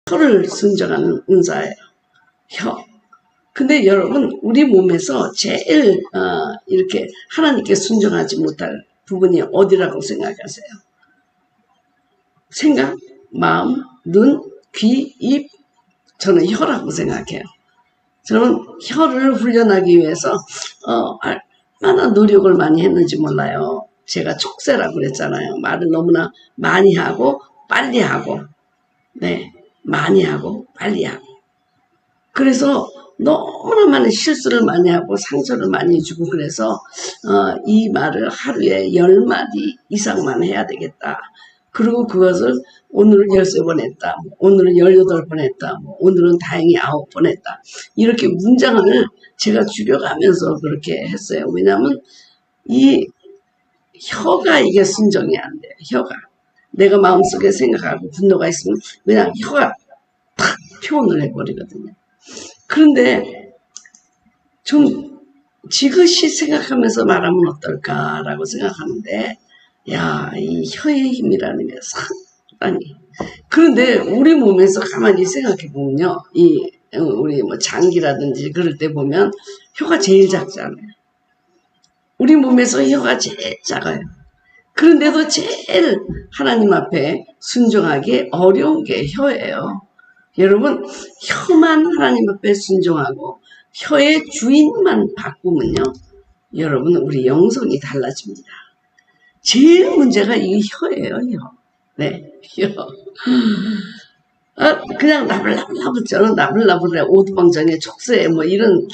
혀를 순정하는 은사예요. 혀. 근데 여러분, 우리 몸에서 제일 이렇게 하나님께 순종하지 못할 부분이 어디라고 생각하세요? 생각, 마음, 눈, 귀, 입. 저는 혀라고 생각해요. 저는 혀를 훈련하기 위해서 얼마나 노력을 많이 했는지 몰라요. 제가 촉새라고 그랬잖아요. 말을 너무나 많이 하고 빨리 하고, 네, 많이 하고 빨리 하고. 그래서 너무나 많은 실수를 많이 하고 상처를 많이 주고, 그래서 이 말을 하루에 10마디 이상만 해야 되겠다. 그리고 그것을 오늘은 13번 했다, 오늘은 18번 했다, 오늘은 다행히 9번 했다. 이렇게 문장을 제가 줄여가면서 그렇게 했어요. 왜냐하면 이 혀가 이게 순정이 안 돼요. 혀가. 내가 마음속에 생각하고 분노가 있으면 그냥 혀가 탁 표현을 해버리거든요. 그런데 좀 지그시 생각하면서 말하면 어떨까라고 생각하는데, 야, 이 혀의 힘이라는 게 상당히. 그런데 우리 몸에서 가만히 생각해 보면요, 우리 뭐 장기라든지 그럴 때 보면 혀가 제일 작잖아요. 우리 몸에서 혀가 제일 작아요. 그런데도 제일 하나님 앞에 순종하기 어려운 게 혀예요. 여러분, 혀만 하나님 앞에 순종하고 혀의 주인만 바꾸면요, 여러분, 우리 영성이 달라집니다. 제일 문제가 이 혀예요, 혀. 네, 혀. 그냥 나불나불, 저는 나불나불해. 오두방정에 촉새, 뭐 이런,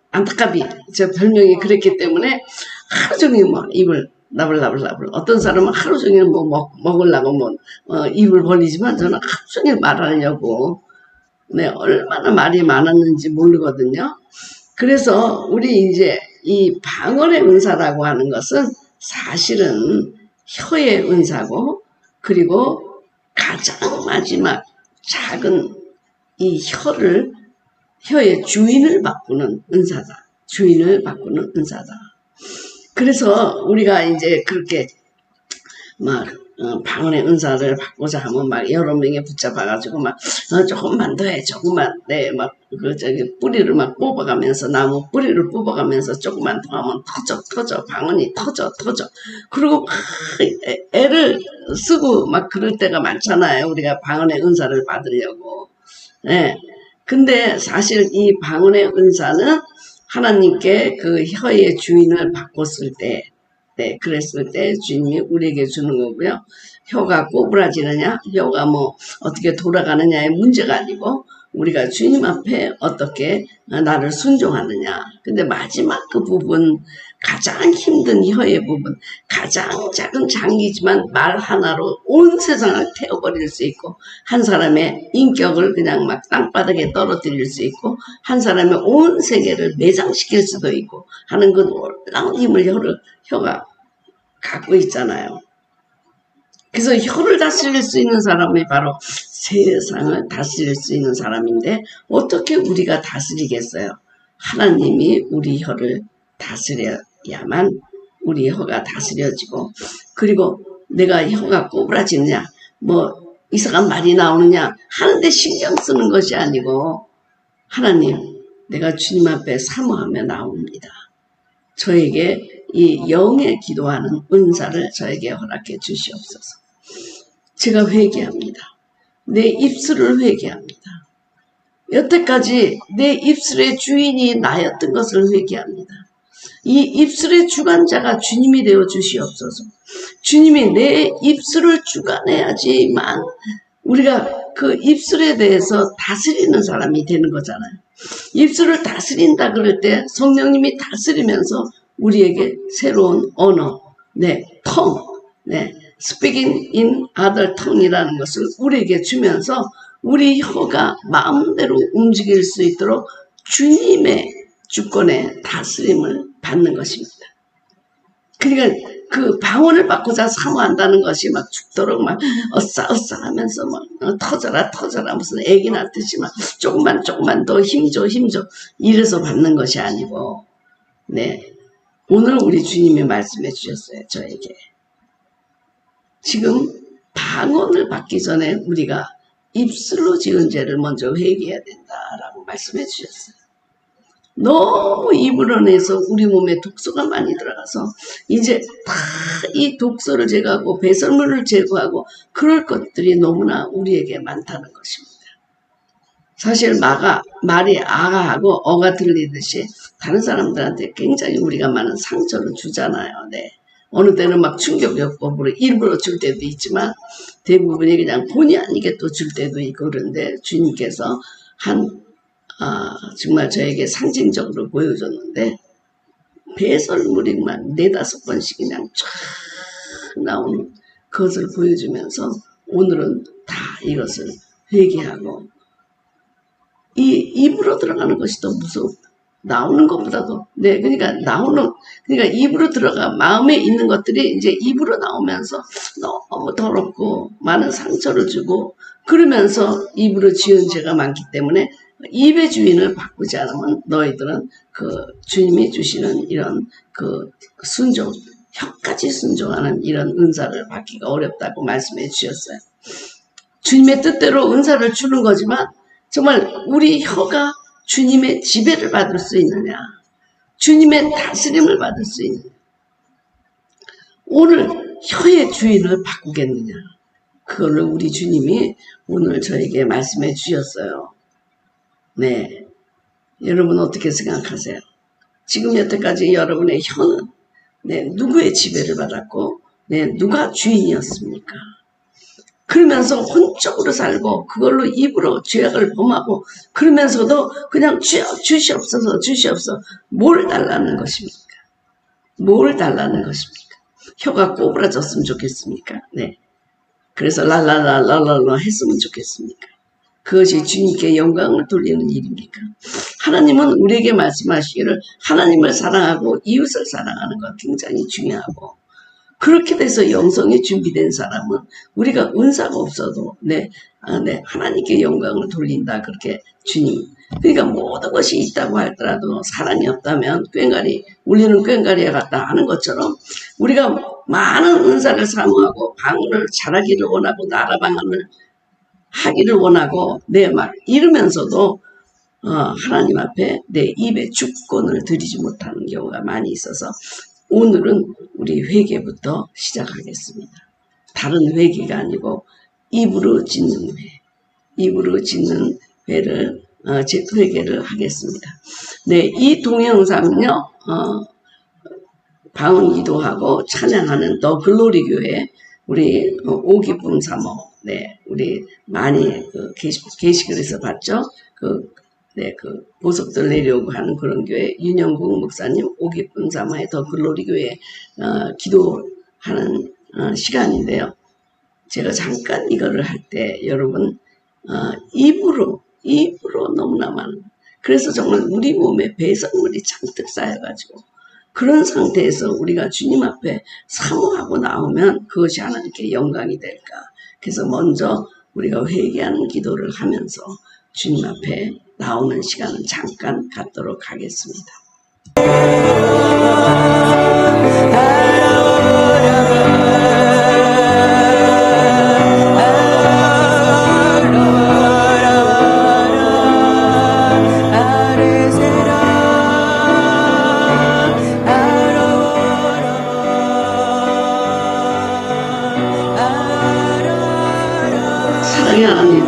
안타깝이, 제 별명이 그랬기 때문에 하루 종일 뭐 입을 나불나불. 어떤 사람은 하루 종일 뭐 먹으려고 입을 벌리지만 저는 하루 종일 말하려고, 네, 얼마나 말이 많았는지 모르거든요. 그래서 우리 이제 이 방언의 은사라고 하는 것은 사실은 혀의 은사고, 그리고 가장 마지막 작은 이 혀의 주인을 바꾸는 은사다. 주인을 바꾸는 은사다. 그래서 우리가 이제 그렇게 막 방언의 은사를 받고자 하면 막 여러 명에 붙잡아가지고 막 조금만 더 해, 조금만, 네, 막 뿌리를 막 뽑아가면서, 나무 뿌리를 뽑아가면서 조금만 더 하면 터져, 방언이 터져. 그리고 막 애를 쓰고 막 그럴 때가 많잖아요. 우리가 방언의 은사를 받으려고. 네. 근데 사실 이 방언의 은사는 하나님께 그 혀의 주인을 바꿨을 때, 네, 그랬을 때 주님이 우리에게 주는 거고요. 혀가 꼬부라지느냐, 혀가 뭐 어떻게 돌아가느냐의 문제가 아니고 우리가 주님 앞에 어떻게 나를 순종하느냐. 근데 마지막 그 부분, 가장 힘든 혀의 부분, 가장 작은 장기지만 말 하나로 온 세상을 태워버릴 수 있고, 한 사람의 인격을 그냥 막 땅바닥에 떨어뜨릴 수 있고, 한 사람의 온 세계를 매장시킬 수도 있고 하는 그 놀라운 힘을 혀가 갖고 있잖아요. 그래서 혀를 다스릴 수 있는 사람이 바로 세상을 다스릴 수 있는 사람인데, 어떻게 우리가 다스리겠어요? 하나님이 우리 혀를 다스려야만 우리 혀가 다스려지고, 그리고 내가 혀가 꼬부라지느냐, 뭐 이상한 말이 나오느냐 하는데 신경 쓰는 것이 아니고, 하나님, 내가 주님 앞에 사모하며 나옵니다. 저에게 이 영의 기도하는 은사를 저에게 허락해 주시옵소서. 제가 회개합니다. 내 입술을 회개합니다. 여태까지 내 입술의 주인이 나였던 것을 회개합니다. 이 입술의 주관자가 주님이 되어 주시옵소서. 주님이 내 입술을 주관해야지만 우리가 그 입술에 대해서 다스리는 사람이 되는 거잖아요. 입술을 다스린다 그럴 때 성령님이 다스리면서 우리에게 새로운 언어, 네, tongue, 네, speaking in other tongue이라는 것을 우리에게 주면서 우리 혀가 마음대로 움직일 수 있도록 주님의 주권의 다스림을 받는 것입니다. 그러니까 그 방언을 받고자 사모한다는 것이 막 죽도록 막 어싸 하면서 막 터져라 무슨 애기 낳듯이 막 조금만 더 힘줘 이래서 받는 것이 아니고, 네, 오늘 우리 주님이 말씀해 주셨어요. 저에게 지금 방언을 받기 전에 우리가 입술로 지은 죄를 먼저 회개해야 된다라고 말씀해 주셨어요. 너무 입으로 내서 우리 몸에 독소가 많이 들어가서 이제 다 이 독소를 제거하고 배설물을 제거하고 그럴 것들이 너무나 우리에게 많다는 것입니다. 사실 말이 아가하고 어가 들리듯이 다른 사람들한테 굉장히 우리가 많은 상처를 주잖아요. 네. 어느 때는 막 충격요법으로 일부러 줄 때도 있지만 대부분이 그냥 본의 아니게 또 줄 때도 있고 그런데 주님께서 정말 저에게 상징적으로 보여줬는데 배설물이만 4-5번씩 그냥 쫙 나오는 그것을 보여주면서 오늘은 다 이것을 회개하고 이 입으로 들어가는 것이 더 무섭다. 나오는 것보다도 그러니까 입으로 들어가 마음에 있는 것들이 이제 입으로 나오면서 너무 더럽고 많은 상처를 주고 그러면서 입으로 지은 죄가 많기 때문에 입의 주인을 바꾸지 않으면 너희들은 그 주님이 주시는 이런 그 순종, 혀까지 순종하는 이런 은사를 받기가 어렵다고 말씀해 주셨어요. 주님의 뜻대로 은사를 주는 거지만 정말 우리 혀가 주님의 지배를 받을 수 있느냐, 주님의 다스림을 받을 수 있느냐, 오늘 혀의 주인을 바꾸겠느냐, 그거를 우리 주님이 오늘 저에게 말씀해 주셨어요. 네, 여러분 어떻게 생각하세요? 지금 여태까지 여러분의 혀는 누구의 지배를 받았고 누가 주인이었습니까? 그러면서 혼적으로 살고 그걸로 입으로 죄악을 범하고 그러면서도 그냥 주시옵소서 뭘 달라는 것입니까? 뭘 달라는 것입니까? 혀가 꼬부라졌으면 좋겠습니까? 네. 그래서 랄랄랄랄랄라 했으면 좋겠습니까? 그것이 주님께 영광을 돌리는 일입니까? 하나님은 우리에게 말씀하시기를 하나님을 사랑하고 이웃을 사랑하는 것 굉장히 중요하고 그렇게 돼서 영성이 준비된 사람은 우리가 은사가 없어도 하나님께 영광을 돌린다 그렇게 주님 그러니까 모든 것이 있다고 할지라도 사랑이 없다면 울리는 꽹과리에 같다 하는 것처럼 우리가 많은 은사를 사모하고 방언을 잘하기를 원하고 나라 방언을 하기를 원하고 막 이러면서도 하나님 앞에 내 입에 주권을 드리지 못하는 경우가 많이 있어서 오늘은 우리 회개부터 시작하겠습니다. 다른 회개가 아니고 입으로 짓는 회를 회개를 하겠습니다. 네, 이 동영상은요 방언 기도하고 찬양하는 더 글로리 교회 우리 오기쁨 사모 우리 많이 게시글에서 봤죠. 그 보석들 내려오고 하는 그런 교회 윤영국 목사님 오기쁨 사모의 더 글로리 교회 기도하는 시간인데요. 제가 잠깐 이거를 할 때 여러분 입으로 너무나 많은 그래서 정말 우리 몸에 배설물이 잔뜩 쌓여가지고 그런 상태에서 우리가 주님 앞에 사모하고 나오면 그것이 하나님께 영광이 될까. 그래서 먼저 우리가 회개하는 기도를 하면서 주님 앞에 나오는 시간을 잠깐 갖도록 하겠습니다. 사랑의 하나님,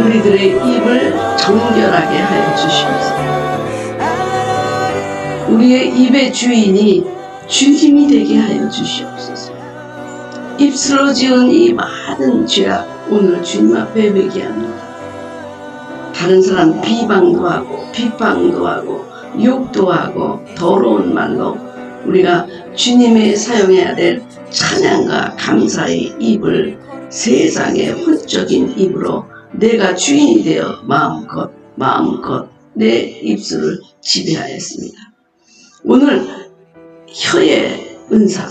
우리들의 입을 정결하게 하여 주시옵소서. 우리의 입의 주인이 주님이 되게 하여 주시옵소서. 입술로 지은 이 많은 죄악 오늘 주님 앞에 회개합니다. 다른 사람 비방도 하고 비방도 하고 욕도 하고 더러운 말로 우리가 주님이 사용해야 될 찬양과 감사의 입을 세상의 혼적인 입으로 내가 주인이 되어 마음껏 내 입술을 지배하였습니다. 오늘 혀의 은사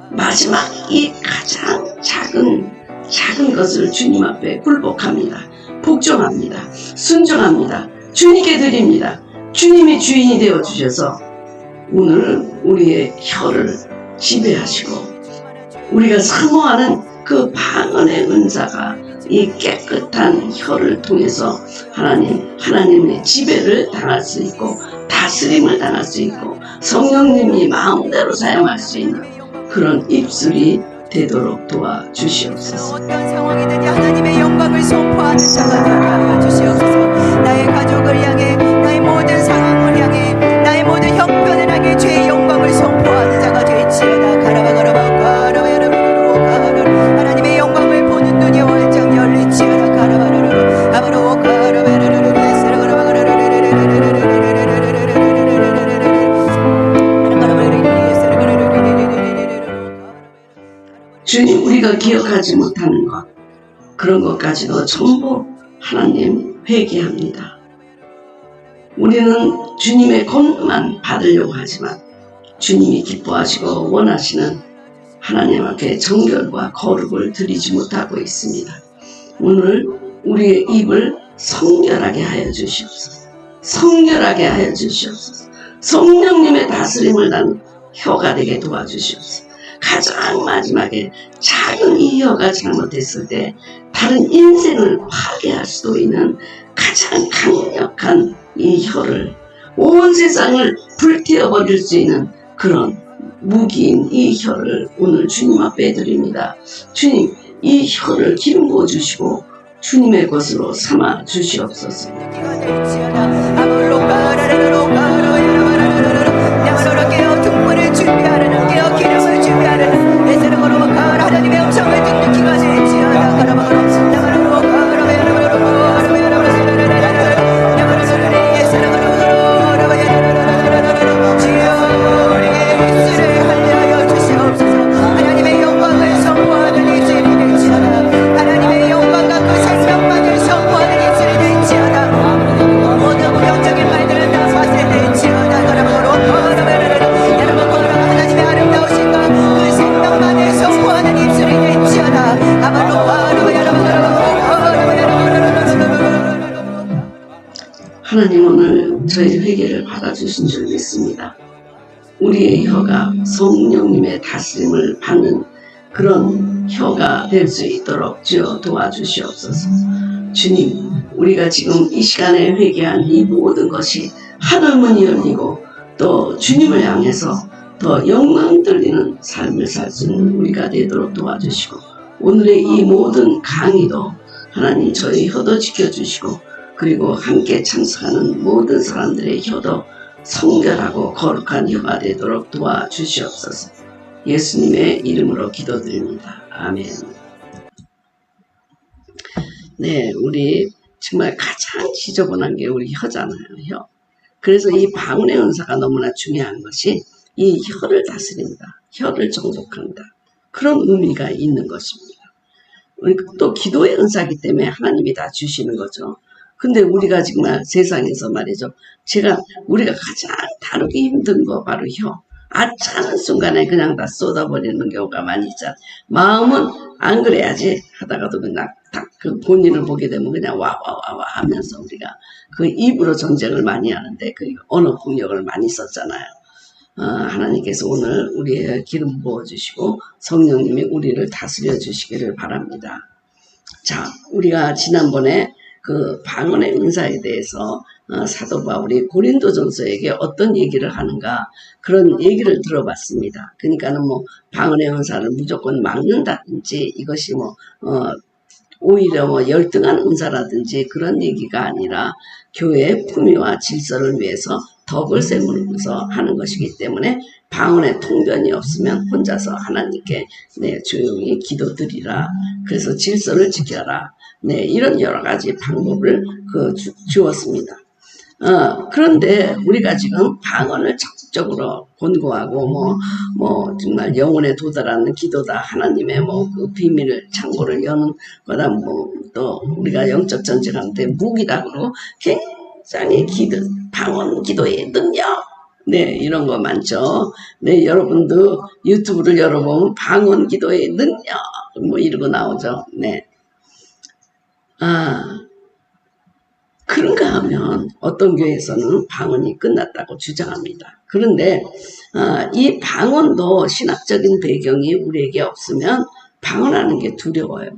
마지막 이 가장 작은 것을 주님 앞에 굴복합니다. 복종합니다. 순종합니다. 주님께 드립니다. 주님이 주인이 되어 주셔서 오늘 우리의 혀를 지배하시고 우리가 사모하는 그 방언의 은사가 이 깨끗한 혀를 통해서 하나님의 지배를 당할 수 있고 다스림을 당할 수 있고 성령님이 마음대로 사용할 수 있는 그런 입술이 되도록 도와주시옵소서. 어떤 상황이든지 하나님의 영광을 선포하는 자가 되게 하여 주시옵소서. 나의 가족을 향해, 나의 모든 상황을 향해, 나의 모든 형편을 향해 주의 영광을 선포하는 자가 될지어다. 하나님의 영광을 보는 눈이 활짝 열릴지어다. 주님, 우리가 기억하지 못하는 것, 그런 것까지도 전부 하나님 회개합니다. 우리는 주님의 권능만 받으려고 하지만 주님이 기뻐하시고 원하시는 하나님 앞에 정결과 거룩을 드리지 못하고 있습니다. 오늘 우리의 입을 성결하게 하여 주시옵소서. 성결하게 하여 주시옵소서. 성령님의 다스림을 난 혀가 되게 도와주시옵소서. 가장 마지막에 작은 이 혀가 잘못했을 때 다른 인생을 파괴할 수도 있는 가장 강력한 이 혀를, 온 세상을 불태워버릴 수 있는 그런 무기인 이 혀를 오늘 주님 앞에 드립니다. 주님, 이 혀를 기름 부어 주시고 주님의 것으로 삼아 주시옵소서. 하나님의 음성을 듣는 귀가 될지어다. 하나님의 영광을 선포하는 입술이 될지어다. 하나님의 영광과 그 생명만을 선포하는 입술이 될지어다. 모든 부정적인 말들은 다 파쇄될지어다. 하나님의 아름다우신과 그 생명만을 선포하는 입술이 될지어다. 하나님, 오늘 저희 회개를 받아주신 줄 믿습니다. 우리의 혀가 성령님의 다스림을 받는 그런 혀가 될 수 있도록 주여 도와주시옵소서. 주님, 우리가 지금 이 시간에 회개한 이 모든 것이 하늘문이 열리고 또 주님을 향해서 더 영광 들리는 삶을 살 수 있는 우리가 되도록 도와주시고, 오늘의 이 모든 강의도 하나님 저희 혀도 지켜주시고, 그리고 함께 참석하는 모든 사람들의 혀도 성결하고 거룩한 혀가 되도록 도와주시옵소서. 예수님의 이름으로 기도드립니다. 아멘. 네, 우리 정말 가장 지저분한 게 우리 혀잖아요. 혀. 그래서 이 방언의 은사가 너무나 중요한 것이 이 혀를 다스립니다. 혀를 정복한다. 그런 의미가 있는 것입니다. 또 기도의 은사이기 때문에 하나님이 다 주시는 거죠. 근데 우리가 정말 세상에서 말이죠. 우리가 가장 다루기 힘든 거 바로 혀. 아차는 순간에 그냥 다 쏟아버리는 경우가 많이 있잖아. 마음은 안 그래야지 하다가도 그냥 딱 그 본인을 보게 되면 그냥 와 하면서 우리가 그 입으로 전쟁을 많이 하는데 그 언어 폭력을 많이 썼잖아요. 하나님께서 오늘 우리의 기름 부어주시고 성령님이 우리를 다스려 주시기를 바랍니다. 자, 우리가 지난번에 그 방언의 은사에 대해서 사도 바울이 고린도전서에게 어떤 얘기를 하는가 그런 얘기를 들어봤습니다. 그러니까는 뭐 방언의 은사를 무조건 막는다든지 이것이 오히려 열등한 은사라든지 그런 얘기가 아니라 교회의 품위와 질서를 위해서 덕을 세우면서 하는 것이기 때문에 방언의 통변이 없으면 혼자서 하나님께 조용히 기도드리라. 그래서 질서를 지켜라. 이런 여러 가지 방법을 주었습니다. 그런데 우리가 지금 방언을 적극적으로 권고하고 정말 영혼에 도달하는 기도다, 하나님의 그 비밀을 창고를 여는 거다, 또 우리가 영적 전쟁하는데 무기다 그러고 굉장히 방언 기도의 능력, 이런 거 많죠. 여러분도 유튜브를 열어보면 방언 기도의 능력 이러고 나오죠. 그런가 하면 어떤 교회에서는 방언이 끝났다고 주장합니다. 그런데 이 방언도 신학적인 배경이 우리에게 없으면 방언하는 게 두려워요.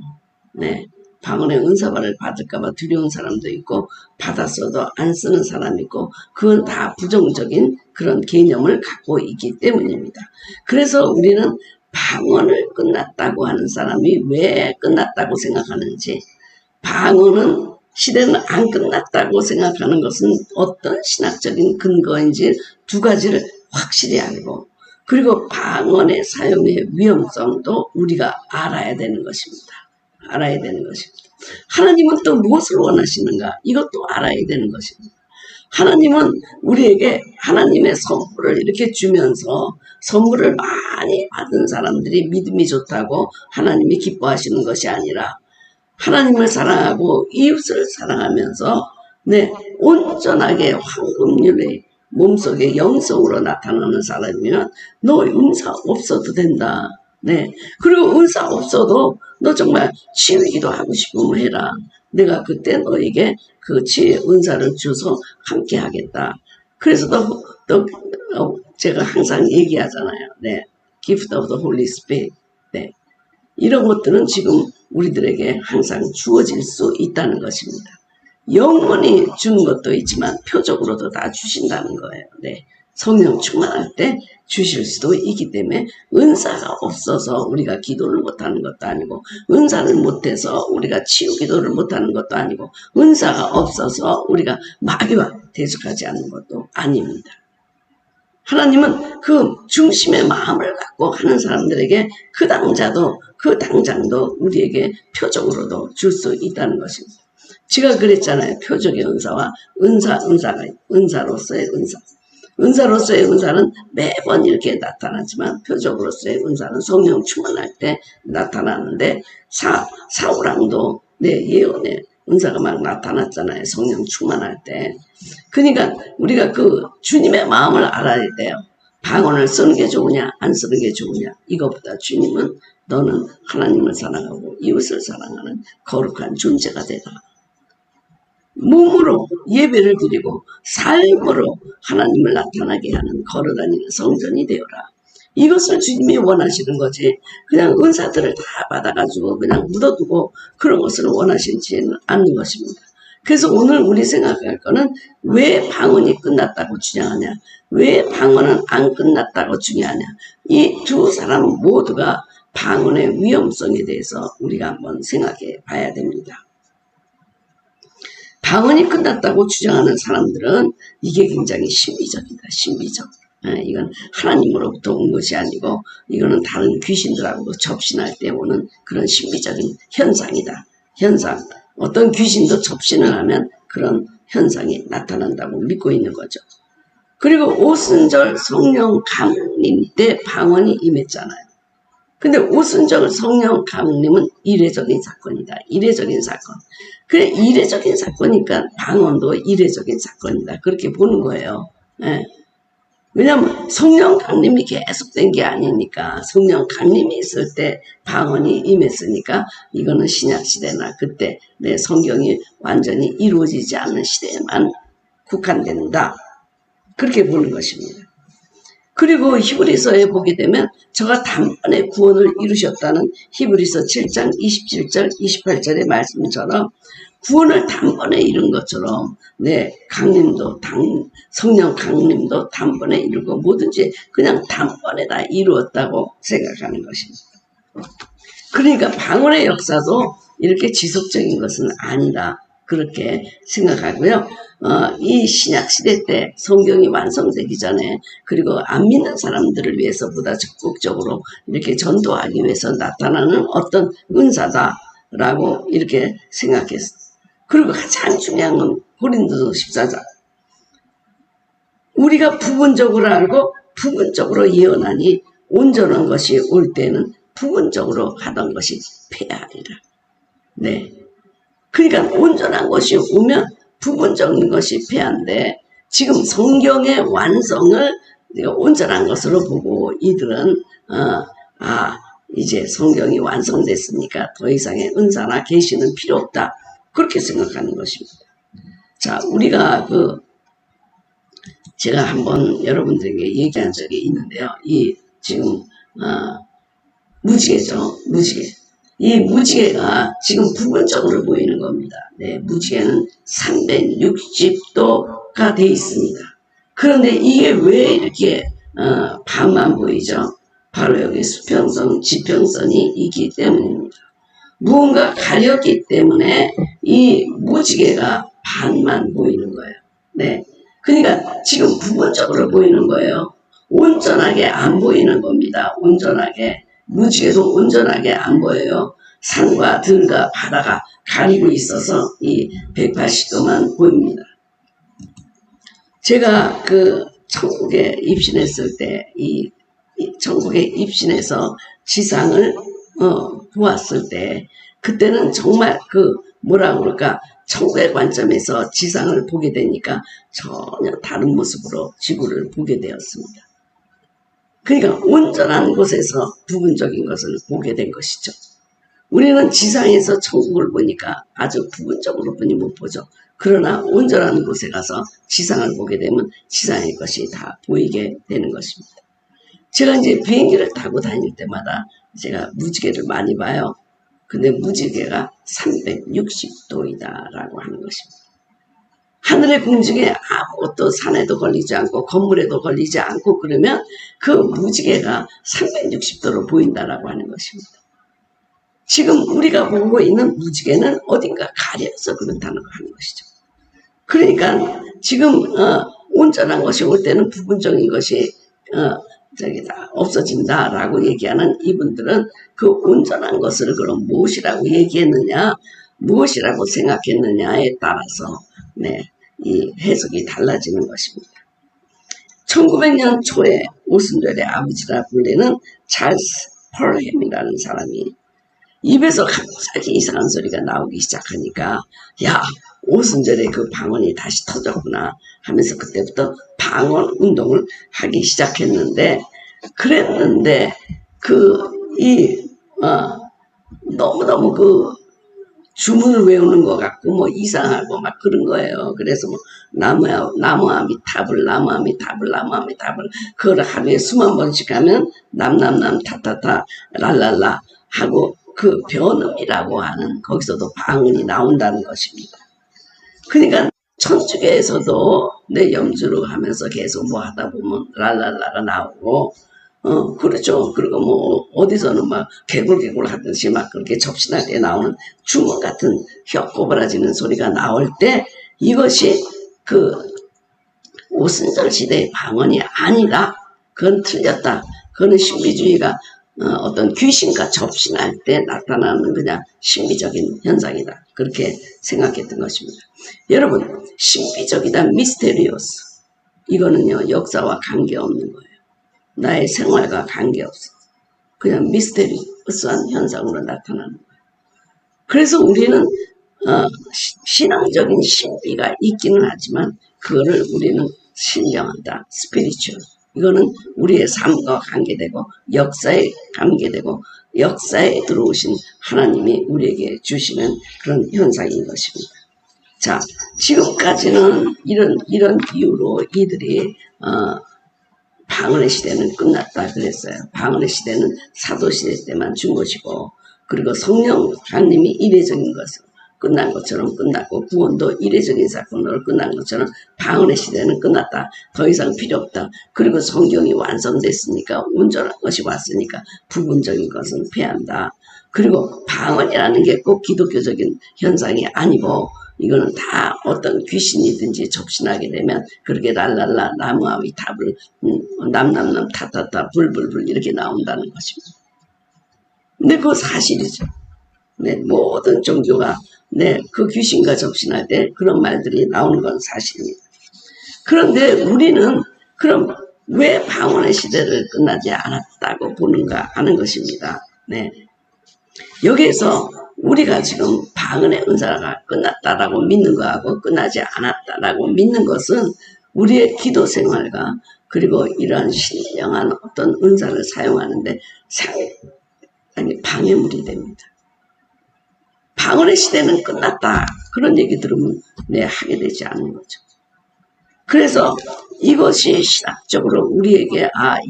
방언의 은사발을 받을까봐 두려운 사람도 있고 받았어도 안 쓰는 사람이 있고 그건 다 부정적인 그런 개념을 갖고 있기 때문입니다. 그래서 우리는 방언을 끝났다고 하는 사람이 왜 끝났다고 생각하는지 방언은 시대는 안 끝났다고 생각하는 것은 어떤 신학적인 근거인지 두 가지를 확실히 알고 그리고 방언의 사용의 위험성도 우리가 알아야 되는 것입니다. 알아야 되는 것입니다. 하나님은 또 무엇을 원하시는가? 이것도 알아야 되는 것입니다. 하나님은 우리에게 하나님의 선물을 이렇게 주면서 선물을 많이 받은 사람들이 믿음이 좋다고 하나님이 기뻐하시는 것이 아니라 하나님을 사랑하고 이웃을 사랑하면서 온전하게 황금률의 몸속에 영성으로 나타나는 사람이면 너 은사 없어도 된다. 그리고 은사 없어도 너 정말 치유기도 하고 싶으면 해라. 내가 그때 너에게 그 치유의 은사를 줘서 함께 하겠다. 그래서 제가 항상 얘기하잖아요. Gift of the Holy Spirit. 이런 것들은 지금 우리들에게 항상 주어질 수 있다는 것입니다. 영원히 주는 것도 있지만 표적으로도 다 주신다는 거예요. 성령 충만할 때 주실 수도 있기 때문에 은사가 없어서 우리가 기도를 못하는 것도 아니고 은사를 못해서 우리가 치유 기도를 못하는 것도 아니고 은사가 없어서 우리가 마귀와 대적하지 않는 것도 아닙니다. 하나님은 그 중심의 마음을 갖고 하는 사람들에게 그 당장도 우리에게 표적으로도 줄 수 있다는 것입니다. 제가 그랬잖아요. 표적의 은사와 은사로서의 은사. 은사로서의 은사는 매번 이렇게 나타나지만 표적으로서의 은사는 성령 충만할 때 나타나는데 사울왕도 예언의 은사가 막 나타났잖아요. 성령 충만할 때. 그러니까 우리가 그 주님의 마음을 알아야 돼요. 방언을 쓰는 게 좋으냐 안 쓰는 게 좋으냐 이것보다 주님은 너는 하나님을 사랑하고 이웃을 사랑하는 거룩한 존재가 되라. 몸으로 예배를 드리고 삶으로 하나님을 나타나게 하는 걸어다니는 성전이 되어라. 이것을 주님이 원하시는 거지 그냥 은사들을 다 받아가지고 그냥 묻어두고 그런 것을 원하시지는 않는 것입니다. 그래서 오늘 우리 생각할 거는 왜 방언이 끝났다고 주장하냐 왜 방언은 안 끝났다고 주장하냐 이 두 사람 모두가 방언의 위험성에 대해서 우리가 한번 생각해 봐야 됩니다. 방언이 끝났다고 주장하는 사람들은 이게 굉장히 신비적이다. 신비적. 이건 하나님으로부터 온 것이 아니고 이거는 다른 귀신들하고 접신할 때 오는 그런 신비적인 현상이다. 현상. 어떤 귀신도 접신을 하면 그런 현상이 나타난다고 믿고 있는 거죠. 그리고 오순절 성령 강림 때 방언이 임했잖아요. 근데 오순절 성령 강림은 이례적인 사건이다. 이례적인 사건. 그래 이례적인 사건이니까 방언도 이례적인 사건이다. 그렇게 보는 거예요. 왜냐하면 성령 강림이 계속된 게 아니니까 성령 강림이 있을 때 방언이 임했으니까 이거는 신약시대나 그때 내 성경이 완전히 이루어지지 않는 시대에만 국한된다. 그렇게 보는 것입니다. 그리고 히브리서에 보게 되면 저가 단번에 구원을 이루셨다는 히브리서 7장 27절 28절의 말씀처럼 구원을 단번에 이룬 것처럼 강림도 성령 강림도 단번에 이루고 뭐든지 그냥 단번에 다 이루었다고 생각하는 것입니다. 그러니까 방언의 역사도 이렇게 지속적인 것은 아니다. 그렇게 생각하고요. 이 신약시대 때 성경이 완성되기 전에 그리고 안 믿는 사람들을 위해서 보다 적극적으로 이렇게 전도하기 위해서 나타나는 어떤 은사다라고 이렇게 생각했어요. 그리고 가장 중요한 건 고린도서 14장. 우리가 부분적으로 알고 부분적으로 예언하니 온전한 것이 올 때는 부분적으로 하던 것이 폐하리라. 그러니까 온전한 것이 오면 부분적인 것이 폐한데 지금 성경의 완성을 온전한 것으로 보고 이들은 이제 성경이 완성됐으니까 더 이상의 은사나 계시는 필요 없다. 그렇게 생각하는 것입니다. 자, 우리가 제가 한번 여러분들에게 얘기한 적이 있는데요. 이 지금 무지개죠. 무지개. 이 무지개가 지금 부분적으로 보이는 겁니다. 네, 무지개는 360도가 돼 있습니다. 그런데 이게 왜 이렇게 반만 보이죠? 바로 여기 수평선, 지평선이 있기 때문입니다. 무언가 가렸기 때문에 이 무지개가 반만 보이는 거예요. 네, 그러니까 지금 부분적으로 보이는 거예요. 온전하게 안 보이는 겁니다. 온전하게. 무지개도 온전하게 안 보여요. 산과 들과 바다가 가리고 있어서 이 180도만 보입니다. 제가 그 천국에 입신했을 때, 이 천국에 입신해서 지상을 보았을 때, 그때는 정말 그 뭐라 그럴까, 천국의 관점에서 지상을 보게 되니까 전혀 다른 모습으로 지구를 보게 되었습니다. 그러니까 온전한 곳에서 부분적인 것을 보게 된 것이죠. 우리는 지상에서 천국을 보니까 아주 부분적으로 보니 못 보죠. 그러나 온전한 곳에 가서 지상을 보게 되면 지상의 것이 다 보이게 되는 것입니다. 제가 이제 비행기를 타고 다닐 때마다 제가 무지개를 많이 봐요. 근데 무지개가 360도이다라고 하는 것입니다. 하늘의 공중에 아무것도 산에도 걸리지 않고 건물에도 걸리지 않고 그러면 그 무지개가 360도로 보인다라고 하는 것입니다. 지금 우리가 보고 있는 무지개는 어딘가 가려서 그렇다는 거 하는 것이죠. 그러니까 지금 온전한 것이 올 때는 부분적인 것이 다 없어진다라고 얘기하는 이분들은 그 온전한 것을 그럼 무엇이라고 얘기했느냐, 무엇이라고 생각했느냐에 따라서 이 해석이 달라지는 것입니다. 1900년 초에 오순절의 아버지라 불리는 찰스 펄햄이라는 사람이 입에서 갑자기 이상한 소리가 나오기 시작하니까 야, 오순절에 그 방언이 다시 터졌구나 하면서 그때부터 방언 운동을 하기 시작했는데, 그랬는데 너무너무 그 주문을 외우는 것 같고 뭐 이상하고 막 그런 거예요. 그래서 뭐 나무아미타불 그걸 하루에 수만 번씩 하면 남남남 타타타 랄랄라 하고 그 변음이라고 하는 거기서도 방언이 나온다는 것입니다. 그러니까 천주교에서도 내 염주로 하면서 계속 뭐 하다 보면 랄랄라가 나오고 그렇죠. 그리고 뭐 어디서는 막 개굴개굴 하듯이 막 그렇게 접신하게 나오는 주먹 같은 혀 꼬부라지는 소리가 나올 때 이것이 그 오순절 시대의 방언이 아니라 그건 틀렸다. 그거는 신비주의가 어떤 귀신과 접신할 때 나타나는 그냥 신비적인 현상이다. 그렇게 생각했던 것입니다. 여러분, 신비적이다, 미스테리오스. 이거는요, 역사와 관계없는 거예요. 나의 생활과 관계없어. 그냥 미스테리어스한 현상으로 나타나는 거예요. 그래서 우리는 신앙적인 신비가 있기는 하지만 그거를 우리는 신령하다, 스피리추얼. 이거는 우리의 삶과 관계되고 역사에 관계되고 역사에 들어오신 하나님이 우리에게 주시는 그런 현상인 것입니다. 자, 지금까지는 이런 이유로 이들이 방언의 시대는 끝났다 그랬어요. 방언의 시대는 사도시대 때만 준 것이고, 그리고 성령 강림이 이례적인 것은 끝난 것처럼 끝났고, 구원도 이례적인 사건으로 끝난 것처럼 방언의 시대는 끝났다. 더 이상 필요 없다. 그리고 성경이 완성됐으니까, 온전한 것이 왔으니까 부분적인 것은 패한다. 그리고 방언이라는 게 꼭 기독교적인 현상이 아니고, 이거는 다 어떤 귀신이든지 접신하게 되면 그렇게 랄랄라 나무아미 탑을 남남남 타타타 불불불 이렇게 나온다는 것입니다. 근데 그거 사실이죠. 모든 종교가 그 귀신과 접신할 때 그런 말들이 나오는 건 사실입니다. 그런데 우리는 그럼 왜 방언의 시대를 끝나지 않았다고 보는가 하는 것입니다. 여기에서 우리가 지금 방언의 은사가 끝났다라고 믿는 거하고 끝나지 않았다라고 믿는 것은 우리의 기도 생활과 그리고 이러한 신령한 어떤 은사를 사용하는데 상당히 방해물이 됩니다. 방언의 시대는 끝났다. 그런 얘기 들으면 하게 되지 않는 거죠. 그래서 이것이 신학적으로 우리에게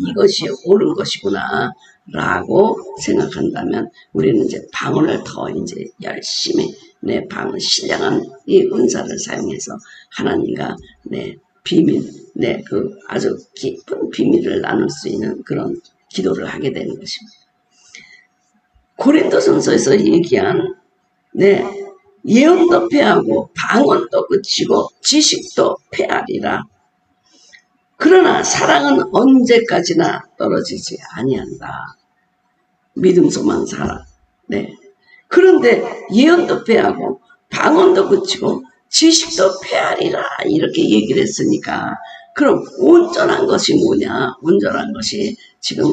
이것이 옳은 것이구나. 라고 생각한다면 우리는 이제 방언을 더 이제 열심히 내 방언 신령한 이 은사를 사용해서 하나님과 내 비밀, 내 그 아주 깊은 비밀을 나눌 수 있는 그런 기도를 하게 되는 것입니다. 고린도전서에서 얘기한 예언도 패하고 방언도 그치고 지식도 패하리라. 그러나 사랑은 언제까지나 떨어지지 아니한다. 믿음, 소망, 사랑. 그런데 예언도 패하고 방언도 그치고 지식도 패하리라 이렇게 얘기를 했으니까 그럼 온전한 것이 뭐냐? 온전한 것이 지금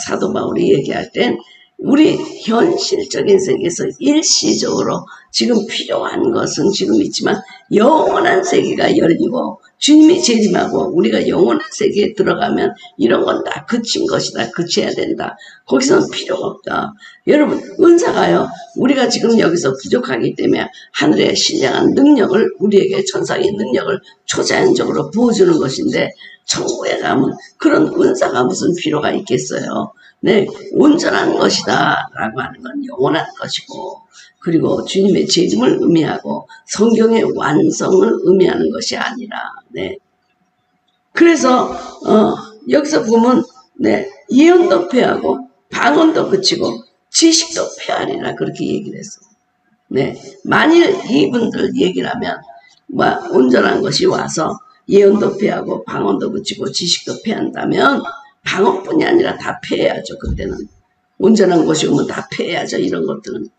사도 바울이 얘기할 땐 우리 현실적인 세계에서 일시적으로 지금 필요한 것은 지금 있지만 영원한 세계가 열리고 주님이 재림하고 우리가 영원한 세계에 들어가면 이런 건 다 그친 것이다. 그쳐야 된다. 거기서는 필요가 없다. 여러분 은사가요. 우리가 지금 여기서 부족하기 때문에 하늘의 신령한 능력을 우리에게 천상의 능력을 초자연적으로 부어주는 것인데 천국에 가면 그런 은사가 무슨 필요가 있겠어요. 온전한 것이다 라고 하는 건 영원한 것이고 그리고 주님의 재림을 의미하고 성경의 완성을 의미하는 것이 아니라 그래서 여기서 보면 예언도 패하고 방언도 그치고 지식도 패하리라 그렇게 얘기를 했어. 만일 이분들 얘기를 하면 온전한 것이 와서 예언도 패하고 방언도 그치고 지식도 패한다면 방언뿐이 아니라 다 패해야죠. 그때는 온전한 것이 오면 다 패해야죠. 이런 것들은.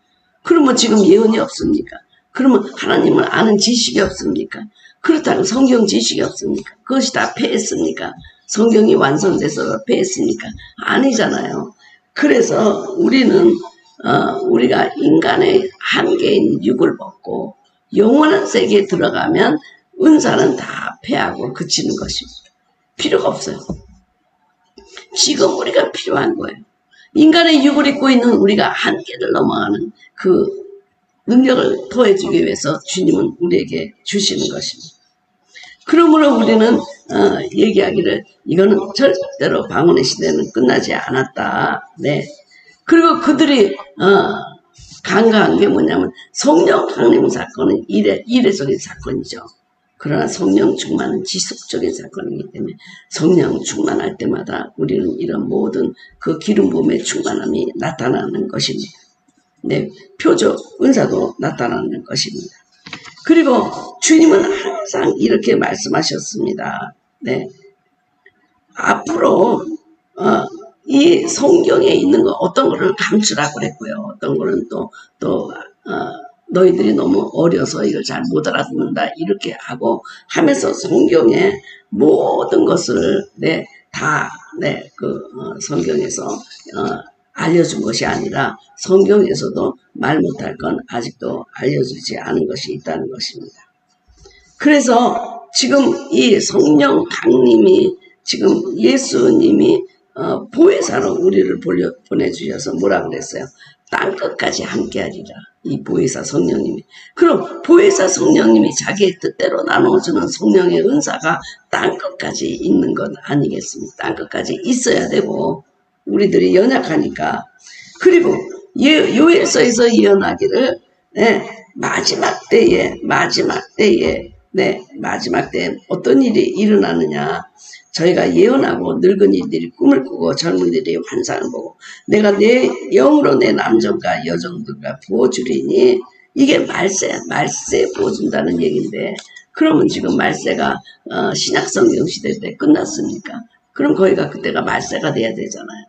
그러면 지금 예언이 없습니까? 그러면 하나님을 아는 지식이 없습니까? 그렇다고 성경 지식이 없습니까? 그것이 다 패했습니까? 성경이 완성돼서 패했습니까? 아니잖아요. 그래서 우리는 우리가 인간의 한계인 육을 벗고 영원한 세계에 들어가면 은사는 다 패하고 그치는 것입니다. 필요가 없어요. 지금 우리가 필요한 거예요. 인간의 육을 입고 있는 우리가 한계를 넘어가는 그 능력을 더해주기 위해서 주님은 우리에게 주시는 것입니다. 그러므로 우리는 얘기하기를 이거는 절대로 방언의 시대는 끝나지 않았다. 그리고 그들이 간과한 게 뭐냐면 성령 강림 사건은 이례적인 사건이죠. 그러나 성령 충만은 지속적인 사건이기 때문에 성령 충만할 때마다 우리는 이런 모든 그 기름 부음의 충만함이 나타나는 것입니다. 표적 은사도 나타나는 것입니다. 그리고 주님은 항상 이렇게 말씀하셨습니다. 앞으로 이 성경에 있는 거 어떤 거를 감추라고 그랬고요. 어떤 거는 또 너희들이 너무 어려서 이걸 잘 못 알아듣는다 이렇게 하고 하면서 성경의 모든 것을 성경에서 알려준 것이 아니라 성경에서도 말 못할 건 아직도 알려주지 않은 것이 있다는 것입니다. 그래서 지금 이 성령 강림이 지금 예수님이 보혜사로 우리를 보내주셔서 뭐라 그랬어요? 땅끝까지 함께하리라. 이 보혜사 성령님이. 그럼 보혜사 성령님이 자기의 뜻대로 나눠주는 성령의 은사가 땅끝까지 있는 것 아니겠습니까? 땅끝까지 있어야 되고 우리들이 연약하니까. 그리고 요엘서에서 예언하기를 마지막 때에 어떤 일이 일어나느냐. 저희가 예언하고 늙은이들이 꿈을 꾸고 젊은이들이 환상을 보고 내가 내 영으로 내 남정과 여정들과 부어주리니 이게 말세 부어준다는 얘기인데 그러면 지금 말세가 신약성경 시대 때 끝났습니까? 그럼 거기가 그때가 말세가 돼야 되잖아요.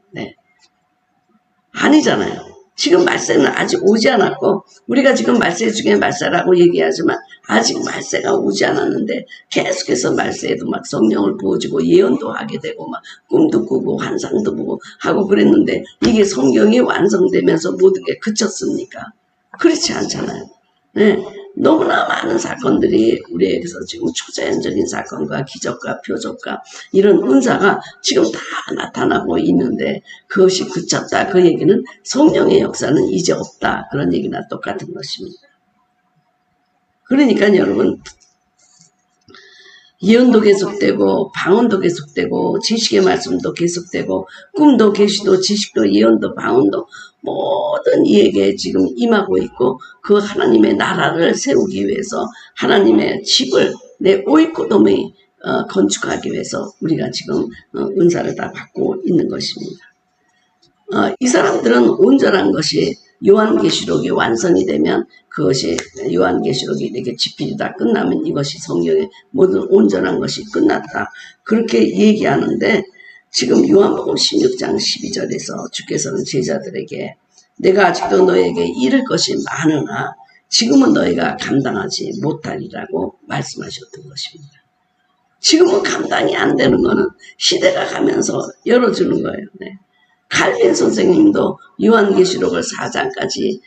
아니잖아요. 지금 말세는 아직 오지 않았고 우리가 지금 말세 중에 말세라고 얘기하지만 아직 말세가 오지 않았는데 계속해서 말세에도 막 성령을 부어주고 예언도 하게 되고 막 꿈도 꾸고 환상도 보고 하고 그랬는데 이게 성경이 완성되면서 모든 게 그쳤습니까? 그렇지 않잖아요. 너무나 많은 사건들이 우리에게서 지금 초자연적인 사건과 기적과 표적과 이런 은사가 지금 다 나타나고 있는데 그것이 그쳤다. 그 얘기는 성령의 역사는 이제 없다. 그런 얘기나 똑같은 것입니다. 그러니까 여러분 예언도 계속되고 방언도 계속되고 지식의 말씀도 계속되고 꿈도 계시도 지식도 예언도 방언도 모든 이에게 지금 임하고 있고 그 하나님의 나라를 세우기 위해서 하나님의 집을 내 오이코돔에 건축하기 위해서 우리가 지금 은사를 다 받고 있는 것입니다. 이 사람들은 온전한 것이 요한계시록이 완성이 되면 그것이 요한계시록이 이렇게 집필이 다 끝나면 이것이 성경의 모든 온전한 것이 끝났다. 그렇게 얘기하는데 지금 요한복음 16장 12절에서 주께서는 제자들에게 내가 아직도 너에게 이를 것이 많으나 지금은 너희가 감당하지 못하리라고 말씀하셨던 것입니다. 지금은 감당이 안 되는 거는 시대가 가면서 열어주는 거예요. 네. 칼빈 선생님도 요한계시록을 4장까지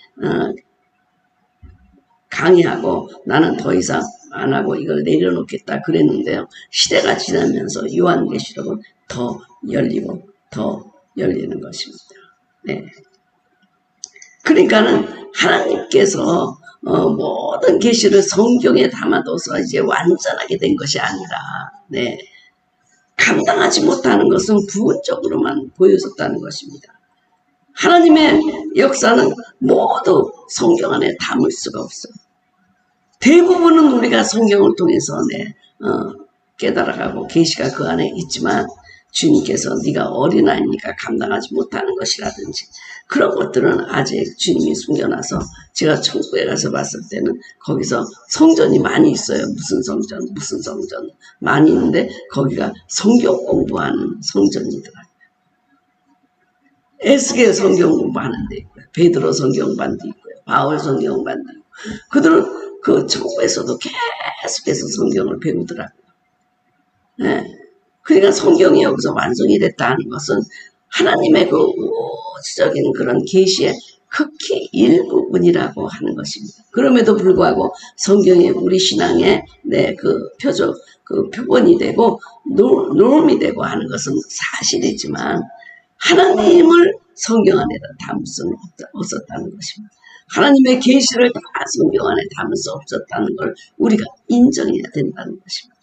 강의하고 나는 더 이상 안 하고 이걸 내려놓겠다 그랬는데요. 시대가 지나면서 요한계시록은 더 열리고 더 열리는 것입니다. 네. 그러니까는 하나님께서 모든 계시를 성경에 담아둬서 이제 완전하게 된 것이 아니라 네. 감당하지 못하는 것은 부분적으로만 보여줬다는 것입니다. 하나님의 역사는 모두 성경 안에 담을 수가 없어요. 대부분은 우리가 성경을 통해서 깨달아가고 계시가 그 안에 있지만 주님께서 네가 어린아이니까 감당하지 못하는 것이라든지 그런 것들은 아직 주님이 숨겨놔서 제가 천국에 가서 봤을 때는 거기서 성전이 많이 있어요. 무슨 성전 많이 있는데 거기가 성경 공부하는 성전이더라고요. 에스겔 성경 공부하는 데 있고요. 베드로 성경반도 있고요. 바울 성경반도 있고 그들은 그 천국에서도 계속해서 성경을 배우더라고요. 네. 그러니까 성경이 여기서 완성이 됐다는 것은 하나님의 그 우주적인 그런 계시의 극히 일부분이라고 하는 것입니다. 그럼에도 불구하고 성경이 우리 신앙의 그 표본이 되고 norm이 되고 하는 것은 사실이지만 하나님을 성경 안에다 담을 수는 없었다는 것입니다. 하나님의 계시를 다 성경 안에 담을 수 없었다는 걸 우리가 인정해야 된다는 것입니다.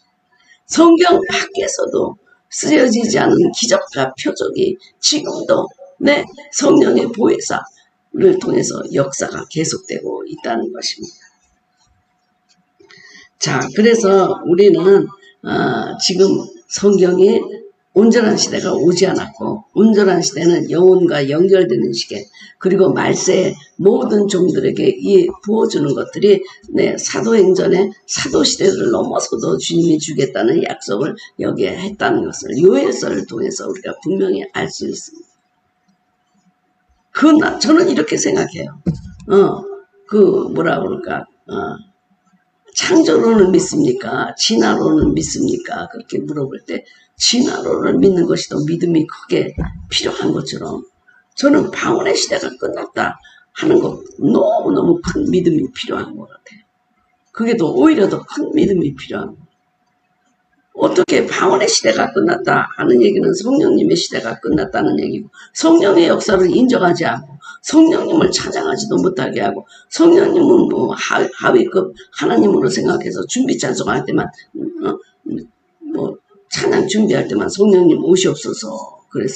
성경 밖에서도 쓰여지지 않은 기적과 표적이 지금도 성령의 보혜사를 통해서 역사가 계속되고 있다는 것입니다. 자, 그래서 우리는 지금 성경이 온전한 시대가 오지 않았고 온전한 시대는 영혼과 연결되는 시대 그리고 말세의 모든 종들에게 부어주는 것들이 사도행전의 사도시대를 넘어서도 주님이 주겠다는 약속을 여기에 했다는 것을 요엘서를 통해서 우리가 분명히 알 수 있습니다. 저는 이렇게 생각해요. 창조론을 믿습니까? 진화론을 믿습니까? 그렇게 물어볼 때 진화론을 믿는 것이 더 믿음이 크게 필요한 것처럼 저는 방언의 시대가 끝났다 하는 것 너무너무 큰 믿음이 필요한 것 같아요. 그게 더 오히려 더 큰 믿음이 필요한 것 같아요. 어떻게 방언의 시대가 끝났다 하는 얘기는 성령님의 시대가 끝났다는 얘기고 성령의 역사를 인정하지 않고 성령님을 찬양하지도 못하게 하고 성령님은 하위급 하나님으로 생각해서 준비 찬송할 때만 찬양 준비할 때만 성령님 오시옵소서 그래서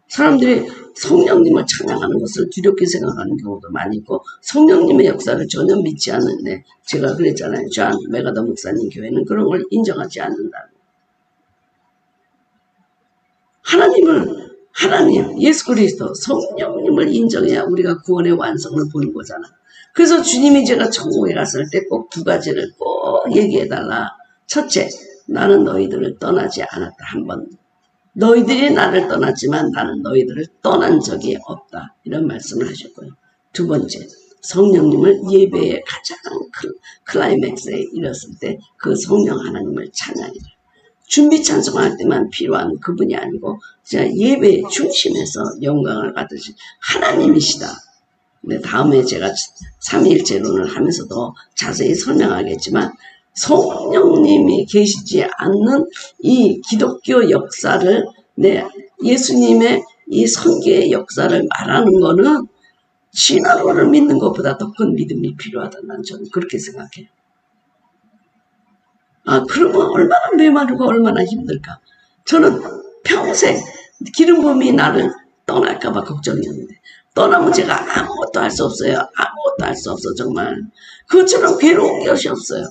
사람들이 성령님을 찬양하는 것을 두렵게 생각하는 경우도 많이 있고 성령님의 역사를 전혀 믿지 않는데 제가 그랬잖아요. 존 메가더 목사님 교회는 그런 걸 인정하지 않는다고. 하나님 예수 그리스도 성령님을 인정해야 우리가 구원의 완성을 보는 거잖아. 그래서 주님이 제가 천국에 갔을 때 꼭 두 가지를 꼭 얘기해달라. 첫째, 나는 너희들을 떠나지 않았다. 한 번. 너희들이 나를 떠났지만 나는 너희들을 떠난 적이 없다. 이런 말씀을 하셨고요. 두 번째, 성령님을 예배의 가장 클라이맥스에 이뤘을 때 그 성령 하나님을 찬양해라. 준비 찬송할 때만 필요한 그분이 아니고 예배의 중심에서 영광을 받으신 하나님이시다. 근데 다음에 제가 삼위일체론을 하면서도 자세히 설명하겠지만 성령님이 계시지 않는 이 기독교 역사를 예수님의 이 선교의 역사를 말하는 거는 진화론을 믿는 것보다 더 큰 믿음이 필요하다. 난 저는 그렇게 생각해요. 그러면 얼마나 메마르고 얼마나 힘들까. 저는 평생 기름 부음이 나를 떠날까봐 걱정이었는데, 떠나면 제가 아무것도 할 수 없어요. 아무것도 할 수 없어, 정말. 그것처럼 괴로운 것이 없어요.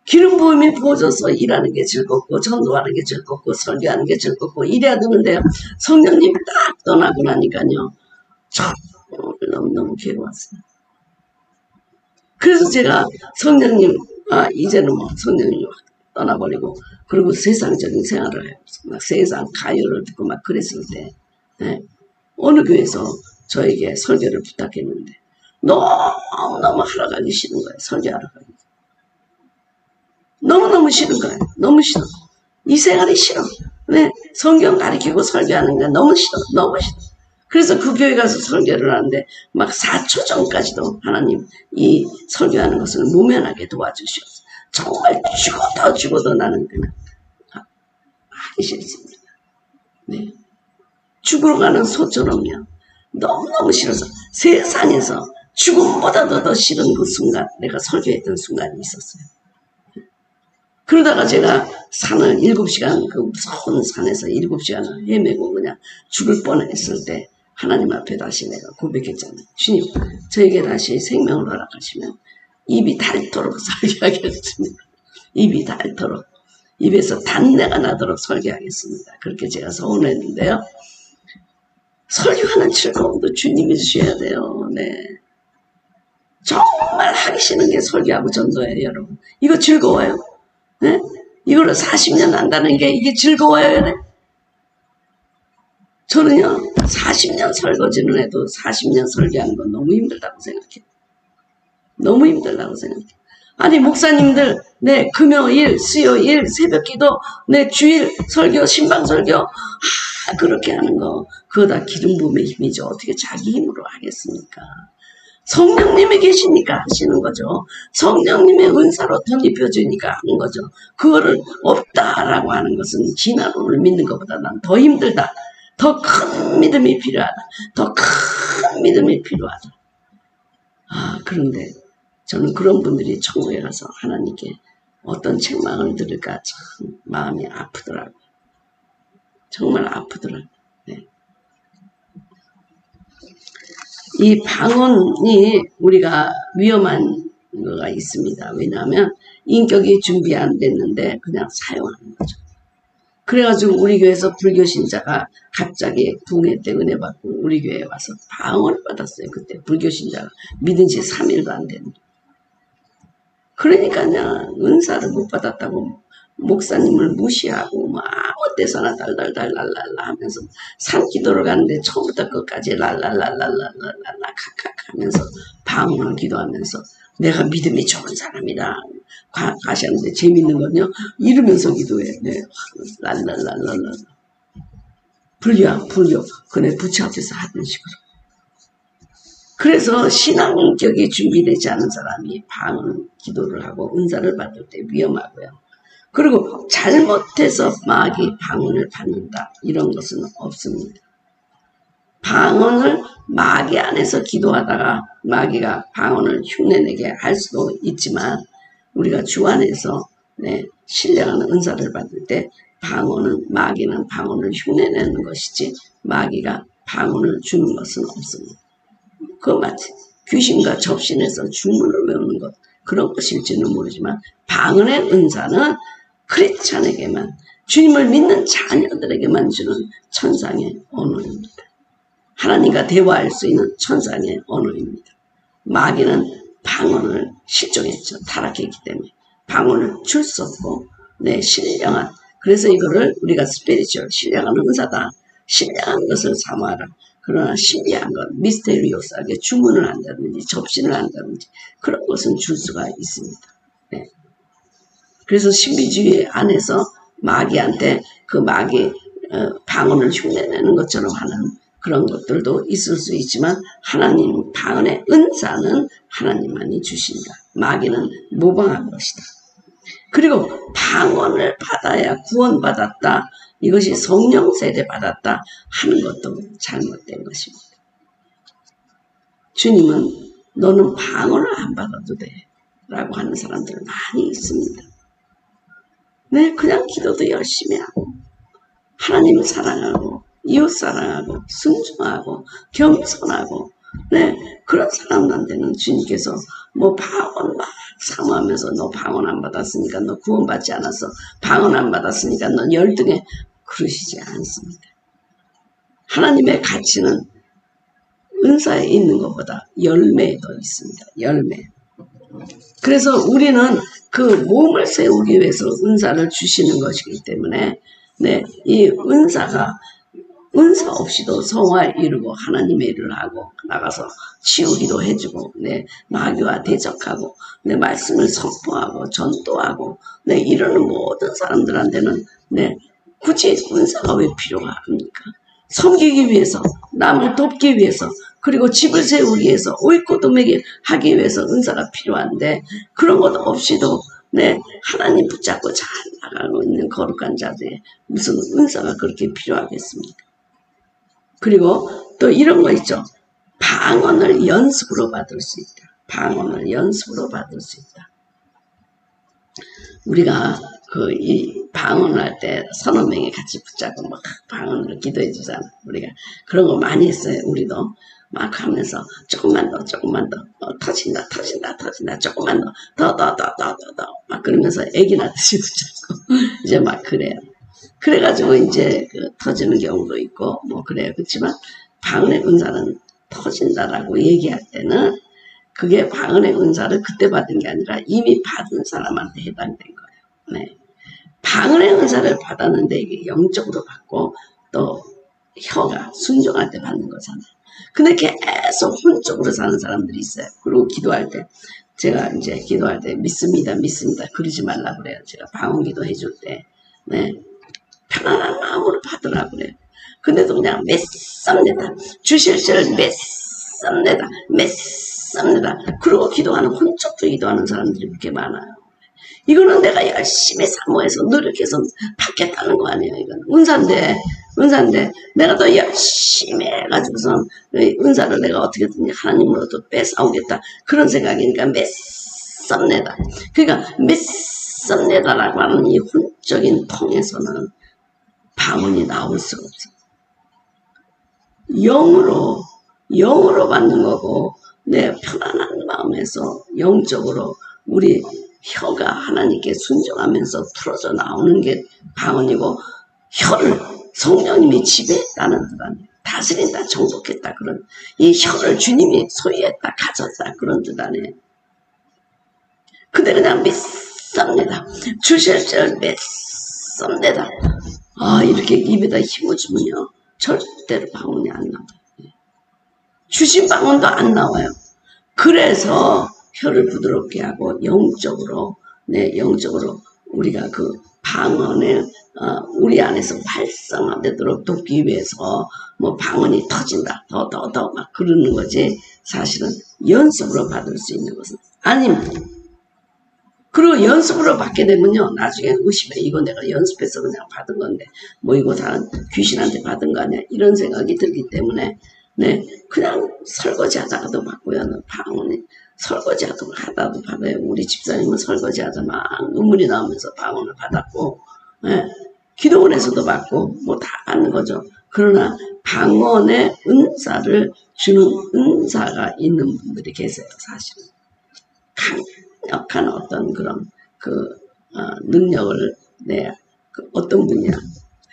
기름 부음이 부어져서 일하는 게 즐겁고, 전도하는 게 즐겁고, 설교하는 게 즐겁고, 이래야 되는데요. 성령님이 딱 떠나고 나니까요. 너무너무 괴로웠어요. 그래서 제가 성령님, 이제는 뭐 성령님 떠나버리고, 그리고 세상적인 생활을 해요. 막 세상 가요를 듣고 막 그랬을 때, 네. 어느 교회에서 저에게 설교를 부탁했는데, 너무너무 하러 가기 싫은 거예요. 설교하러 가기. 너무너무 싫은 거예요. 너무 싫어. 이 생활이 싫어. 네. 성경 가르치고 설교하는 게 너무 싫어. 너무 싫어. 그래서 그 교회 가서 설교를 하는데 막 4초 전까지도 하나님 이 설교하는 것을 무면하게 도와주시옵소서. 정말 죽어도 나는 그냥 하기 싫습니다. 네. 죽으러 가는 소처럼요. 너무너무 싫어서 세상에서 죽음보다도 더 싫은 그 순간, 내가 설교했던 순간이 있었어요. 그러다가 제가 산을 7시간, 그 무서운 산에서 7시간을 헤매고 그냥 죽을 뻔했을 때 하나님 앞에 다시 내가 고백했잖아요. 주님, 저에게 다시 생명을 허락하시면 입이 닳도록 설교하겠습니다. 입이 닳도록. 입에서 단내가 나도록 설교하겠습니다. 그렇게 제가 서운했는데요. 설교하는 즐거움도 주님이 주셔야 돼요. 네. 정말 하기 싫은 게 설교하고 전도예요, 여러분. 이거 즐거워요. 네? 이걸로 40년 한다는 게 이게 즐거워요. 네? 저는요, 40년 설거지는 해도 40년 설교하는 건 너무 힘들다고 생각해요. 너무 힘들다고 생각해요. 아니, 목사님들, 네, 금요일, 수요일, 새벽기도, 네, 주일 설교, 신방설교, 그렇게 하는 거, 그거 다 기름 부음의 힘이죠. 어떻게 자기 힘으로 하겠습니까? 성령님이 계시니까 하시는 거죠. 성령님의 은사로 덧입혀주니까 하는 거죠. 그거를 없다라고 하는 것은 진화론을 믿는 것보다 난 더 힘들다. 더 큰 믿음이 필요하다. 더 큰 믿음이 필요하다. 그런데 저는 그런 분들이 천국에 가서 하나님께 어떤 책망을 들을까 참 마음이 아프더라고요. 정말 아프더라고요. 네. 이 방언이 우리가 위험한 거가 있습니다. 왜냐하면 인격이 준비 안 됐는데 그냥 사용하는 거죠. 그래가지고 우리 교회에서 불교 신자가 갑자기 붕해 때 은혜 받고 우리 교회에 와서 방언을 받았어요. 그때 불교 신자가 믿은 지 3일도 안 됐는데. 그러니까요, 은사를 못 받았다고 목사님을 무시하고 뭐 아무 때서나 달달달랄랄라 하면서 산기도를 가는데 처음부터 끝까지 랄랄랄랄랄랄라 카카카 하면서 방언을 기도하면서 내가 믿음이 좋은 사람이다 가셨는데 재밌는 건요, 이러면서 기도해. 네. 랄랄랄랄라 불교 그네 부처 앞에서 하던 식으로. 그래서 신앙격이 준비되지 않은 사람이 방언 기도를 하고 은사를 받을 때 위험하고요. 그리고 잘못해서 마귀 방언을 받는다. 이런 것은 없습니다. 방언을 마귀 안에서 기도하다가 마귀가 방언을 흉내내게 할 수도 있지만 우리가 주 안에서 신령한 은사를 받을 때 마귀는 방언을 흉내내는 것이지 마귀가 방언을 주는 것은 없습니다. 그거 마치 귀신과 접신해서 주문을 외우는 것, 그런 것일지는 모르지만 방언의 은사는 크리스찬에게만, 주님을 믿는 자녀들에게만 주는 천상의 언어입니다. 하나님과 대화할 수 있는 천상의 언어입니다. 마귀는 방언을 실종했죠. 타락했기 때문에 방언을 줄 수 없고 신령한, 그래서 이거를 우리가 스피리추얼, 신령한 은사다, 신령한 것을 사모하라. 그러나 신비한 것, 미스테리오스하게 주문을 한다든지 접신을 한다든지 그런 것은 줄 수가 있습니다. 네. 그래서 신비주의 안에서 마귀한테 그 마귀 방언을 흉내내는 것처럼 하는 그런 것들도 있을 수 있지만 하나님 방언의 은사는 하나님만이 주신다. 마귀는 모방한 것이다. 그리고 방언을 받아야 구원받았다. 이것이 성령 세례 받았다 하는 것도 잘못된 것입니다. 주님은 너는 방언을 안 받아도 돼 라고 하는 사람들 많이 있습니다. 네, 그냥 기도도 열심히 하고, 하나님 사랑하고, 이웃 사랑하고, 순종하고, 겸손하고, 네, 그런 사람들한테는 주님께서 뭐 방언 막 사모하면서 너 방언 안 받았으니까 너 구원받지 않았어. 방언 안 받았으니까 너 열등해. 그러시지 않습니다. 하나님의 가치는 은사에 있는 것보다 열매에 더 있습니다. 열매. 그래서 우리는 그 몸을 세우기 위해서 은사를 주시는 것이기 때문에 네, 이 은사 없이도 성화를 이루고 하나님의 일을 하고 나가서 치우기도 해주고 네, 마귀와 대적하고 네, 말씀을 선포하고 전도하고 네, 이러는 모든 사람들한테는 네, 굳이 은사가 왜 필요가 합니까? 섬기기 위해서, 남을 돕기 위해서, 그리고 집을 세우기 위해서, 옳고 도매기 하기 위해서 은사가 필요한데 그런 것 없이도 네, 하나님 붙잡고 잘 나가고 있는 거룩한 자들의 무슨 은사가 그렇게 필요하겠습니까? 그리고 또 이런 거 있죠. 방언을 연습으로 받을 수 있다. 방언을 연습으로 받을 수 있다. 우리가 이 방언을 할 때 서너 명이 같이 붙잡고 막 방언으로 기도해 주잖아. 우리가 그런 거 많이 했어요. 우리도 막 하면서 조금만 더 터진다 조금만 더 막 그러면서 애기 낳듯이 붙잡고 이제 막 그래요. 그래가지고 이제 터지는 경우도 있고 뭐 그래요. 그렇지만 방언의 은사는 터진다라고 얘기할 때는 그게 방언의 은사를 그때 받은 게 아니라 이미 받은 사람한테 해당된 거예요. 네. 방언의 은사를 받았는데 이게 영적으로 받고 또 혀가 순종할 때 받는 거잖아요. 근데 계속 혼적으로 사는 사람들이 있어요. 그리고 기도할 때 제가 이제 기도할 때 믿습니다 그러지 말라고 그래요. 제가 방언 기도 해줄 때 네. 편안한 마음으로 받으라고 그래요. 근데도 그냥 맺습니다. 주실 줄 맺습니다. 그러고 기도하는 혼적도 기도하는 사람들이 그렇게 많아요. 이거는 내가 열심히 사모해서 노력해서 받겠다는 거 아니에요. 이건 은사인데 내가 더 열심히 해가지고서 은사를 내가 어떻게든 하나님으로부터 뺏어오겠다 그런 생각이니까 맺습니다. 그러니까 맺습니다라고 하는 이 혼적인 통에서는 방언이 나올 수가 없어요. 영으로 받는 거고 내 편안한 마음에서 영적으로 우리 혀가 하나님께 순종하면서 풀어져 나오는 게 방언이고 혀를 성령님이 지배했다는 뜻 아니에요. 다스린다, 정복했다 그런 이 혀를 주님이 소유했다, 가졌다 그런 뜻 아니에요. 근데 그냥 믿습니다. 주실 줄 믿습니다. 이렇게 입에다 힘을 주면요 절대로 방언이 안 나와요. 주신 방언도 안 나와요. 그래서 혀를 부드럽게 하고 영적으로 우리가 그 방언을 우리 안에서 활성화되도록 돕기 위해서 뭐 방언이 터진다 더 막 그러는 거지 사실은 연습으로 받을 수 있는 것은 아닙니다. 그리고 연습으로 받게 되면요 나중에 의심해. 이거 내가 연습해서 그냥 받은 건데 뭐 이거 다 귀신한테 받은 거 아니야 이런 생각이 들기 때문에 네 그냥 설거지 하다가도 받고요. 방언이 설거지 하다도 받아요. 우리 집사님은 설거지 하다 막 눈물이 나오면서 방언을 받았고 네, 기도원에서도 받고 뭐 다 받는 거죠. 그러나 방언의 은사를 주는 은사가 있는 분들이 계세요. 사실은 강력한 어떤 그런 능력을 어떤 분이야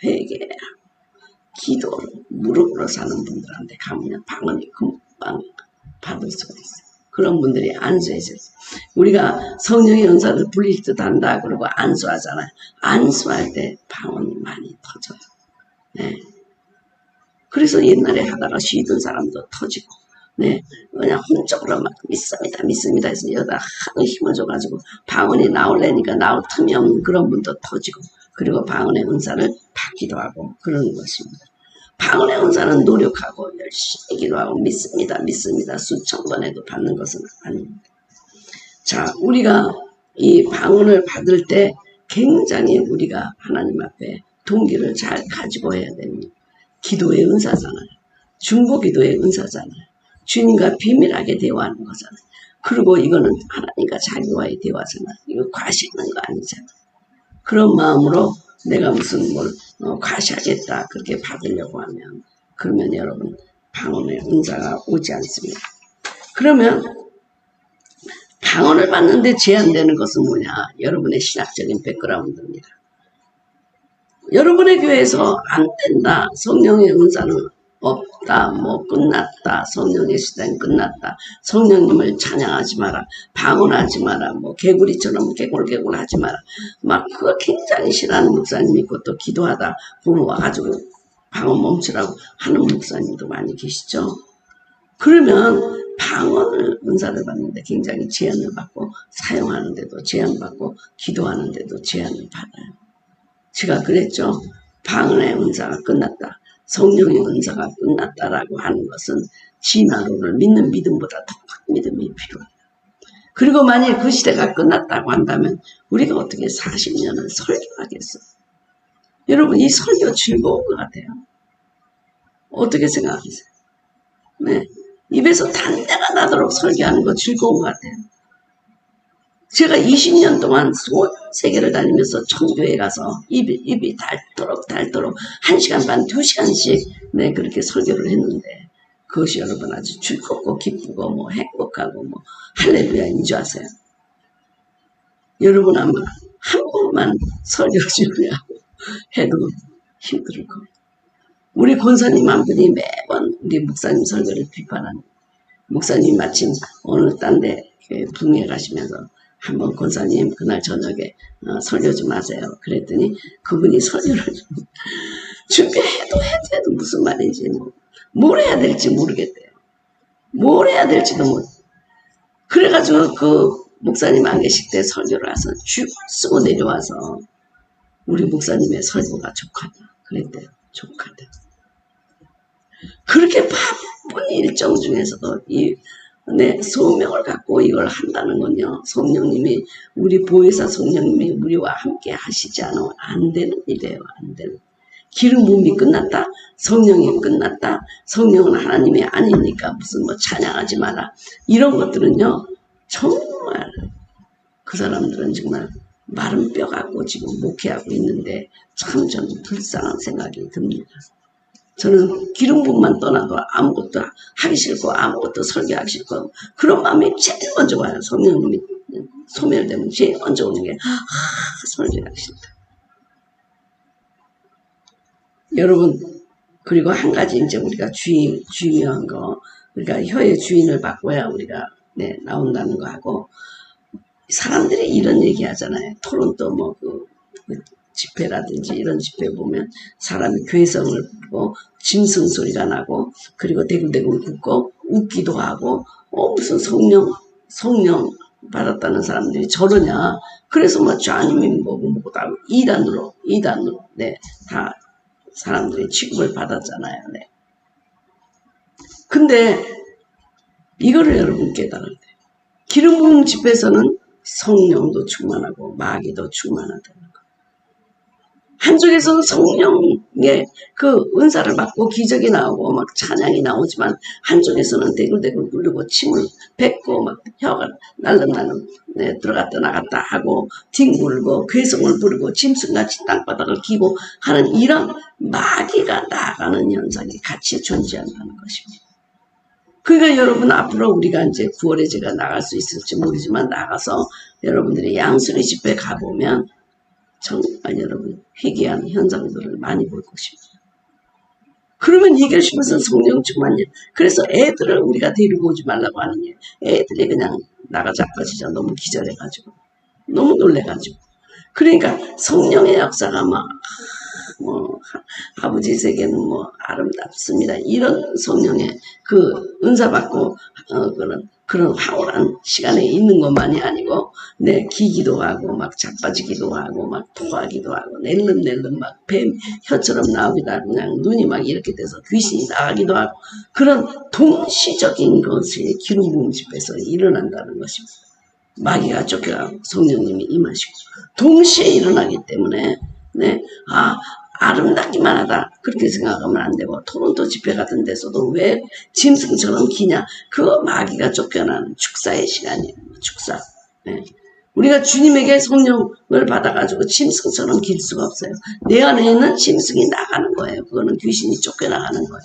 회개 기도로 무릎으로 사는 분들한테 가면 방언이 금방 받을 수가 있어요. 그런 분들이 안수해져요. 우리가 성령의 은사를 불릴 듯 한다 그러고 안수하잖아요. 안수할 때 방언이 많이 터져요. 네. 그래서 옛날에 하다가 쉬던 사람도 터지고 네, 그냥 혼적으로 막 믿습니다 해서 여기다 하는 힘을 줘가지고 방언이 나오려니까 나올 틈이 없는 그런 분도 터지고 그리고 방언의 은사를 받기도 하고 그러는 것입니다. 방언의 은사는 노력하고 열심히 기도하고 믿습니다 수천 번 해도 받는 것은 아닙니다. 자, 우리가 이 방언을 받을 때 굉장히 우리가 하나님 앞에 동기를 잘 가지고 해야 됩니다. 기도의 은사잖아요. 중보기도의 은사잖아요. 주님과 비밀하게 대화하는 거잖아요. 그리고 이거는 하나님과 자기와의 대화잖아요. 이거 과시 있는 거 아니잖아요. 그런 마음으로 내가 무슨 뭘 과시하겠다 그렇게 받으려고 하면 그러면 여러분 방언의 은사가 오지 않습니다. 그러면 방언을 받는데 제한되는 것은 뭐냐? 여러분의 신학적인 백그라운드입니다. 여러분의 교회에서 안 된다. 성령의 은사는 없다. 뭐 끝났다. 성령의 시대는 끝났다. 성령님을 찬양하지 마라. 방언하지 마라. 뭐 개구리처럼 개굴개굴 하지 마라. 막 그거 굉장히 싫어하는 목사님 있고 또 기도하다 보면 와가지고 방언 멈추라고 하는 목사님도 많이 계시죠. 그러면 방언을 은사를 받는데 굉장히 제한을 받고 사용하는데도 제한받고 기도하는데도 제한을 받아요. 제가 그랬죠. 방언의 은사가 끝났다. 성령의 은사가 끝났다라고 하는 것은 진화론을 믿는 믿음보다 더 큰 믿음이 필요합니다. 그리고 만일 그 시대가 끝났다고 한다면 우리가 어떻게 40년을 설교하겠어요? 여러분 이 설교 즐거운 것 같아요. 어떻게 생각하세요? 네. 입에서 단내가 나도록 설교하는 거 즐거운 것 같아요. 제가 20년 동안 세계를 다니면서 천교에 가서 입이 닳도록 1시간 반, 2시간씩 네, 그렇게 설교를 했는데 그것이 여러분 아주 즐겁고 기쁘고 뭐 행복하고 뭐 할렐루야인 줄 아세요? 여러분 아마 한 번만 설교 준비하고 해도 힘들 거예요. 우리 권사님 한 분이 매번 우리 목사님 설교를 비판하는 목사님 마침 어느 딴데 붕에 가시면서 한번 권사님 그날 저녁에 설교 좀 하세요. 그랬더니 그분이 설교를 준비해도 무슨 말인지 뭘 해야 될지 모르겠대요. 뭘 해야 될지도 모르. 그래가지고 그 목사님 안 계실 때 설교를 와서 쭉 쓰고 내려와서 우리 목사님의 설교가 족하다. 그랬대요. 족하다. 그렇게 바쁜 일정 중에서도 네, 소명을 갖고 이걸 한다는 건요. 성령님이 우리 보혜사 성령님이 우리와 함께 하시지 않으면 안 되는 일이에요. 안 되는. 기름 부음이 끝났다. 성령이 끝났다. 성령은 하나님이 아니니까 무슨 뭐 찬양하지 마라. 이런 것들은요. 정말 그 사람들은 정말 마른 뼈 갖고 지금 목회하고 있는데 참 저는 불쌍한 생각이 듭니다. 저는 기름 부음만 떠나도 아무것도 하기 싫고 아무것도 설교하기 싫고 그런 마음이 제일 먼저 와요. 성령님이 소멸되면 제일 먼저 오는 게 설교하기 싫다. 여러분 그리고 한 가지 이제 우리가 중요한 거 우리가 혀의 주인을 바꿔야 우리가 네, 나온다는 거 하고 사람들이 이런 얘기 하잖아요. 토론토 뭐 그 집회라든지 이런 집회 보면 사람이 괴성을 부르고 짐승 소리가 나고 그리고 대굴대굴 굽고 웃기도 하고 무슨 성령 받았다는 사람들이 저러냐. 그래서 뭐 좌님이 뭐고 다 이단으로 네, 다 사람들이 취급을 받았잖아요. 네. 근데 이거를 여러분 깨달아야 돼요. 기름 부음 집회에서는 성령도 충만하고 마귀도 충만하다는 거. 한쪽에서는 성령의 그 은사를 받고 기적이 나오고 막 찬양이 나오지만 한쪽에서는 대굴대굴 굴리고 침을 뱉고 막 혀가 날름날름 네, 들어갔다 나갔다 하고 뒹굴고 괴성을 부르고 짐승같이 땅바닥을 기고 하는 이런 마귀가 나아가는 현상이 같이 존재한다는 것입니다. 그러니까 여러분 앞으로 우리가 이제 9월에 제가 나갈 수 있을지 모르지만 나가서 여러분들이 양수리 집회 가보면 정말 여러분 희귀한 현상들을 많이 볼 것입니다. 그러면 이것이 무슨 성령 충만이야. 그래서 애들을 우리가 데리고 오지 말라고 하는 게 애들이 그냥 나가 자빠지자 너무 기절해가지고 너무 놀래가지고 그러니까 성령의 역사가 막 아버지 세계는 뭐 아름답습니다. 이런 성령의 그 은사 받고 그런 황홀한 시간에 있는 것만이 아니고 네 기기도 하고 막 자빠지기도 하고 막 토하기도 하고 낼름낼름 막 뱀 혀처럼 나오기도 하고 그냥 눈이 막 이렇게 돼서 귀신이 나가기도 하고 그런 동시적인 것이 기름 부음 집에서 일어난다는 것입니다. 마귀가 쫓겨가고 성령님이 임하시고 동시에 일어나기 때문에 네 아름답기만 하다 그렇게 생각하면 안 되고 토론토 집회 같은 데서도 왜 짐승처럼 기냐 그거 마귀가 쫓겨나는 축사의 시간이에요. 축사. 네. 우리가 주님에게 성령을 받아가지고 짐승처럼 길 수가 없어요. 내 안에는 짐승이 나가는 거예요. 그거는 귀신이 쫓겨나가는 거예요.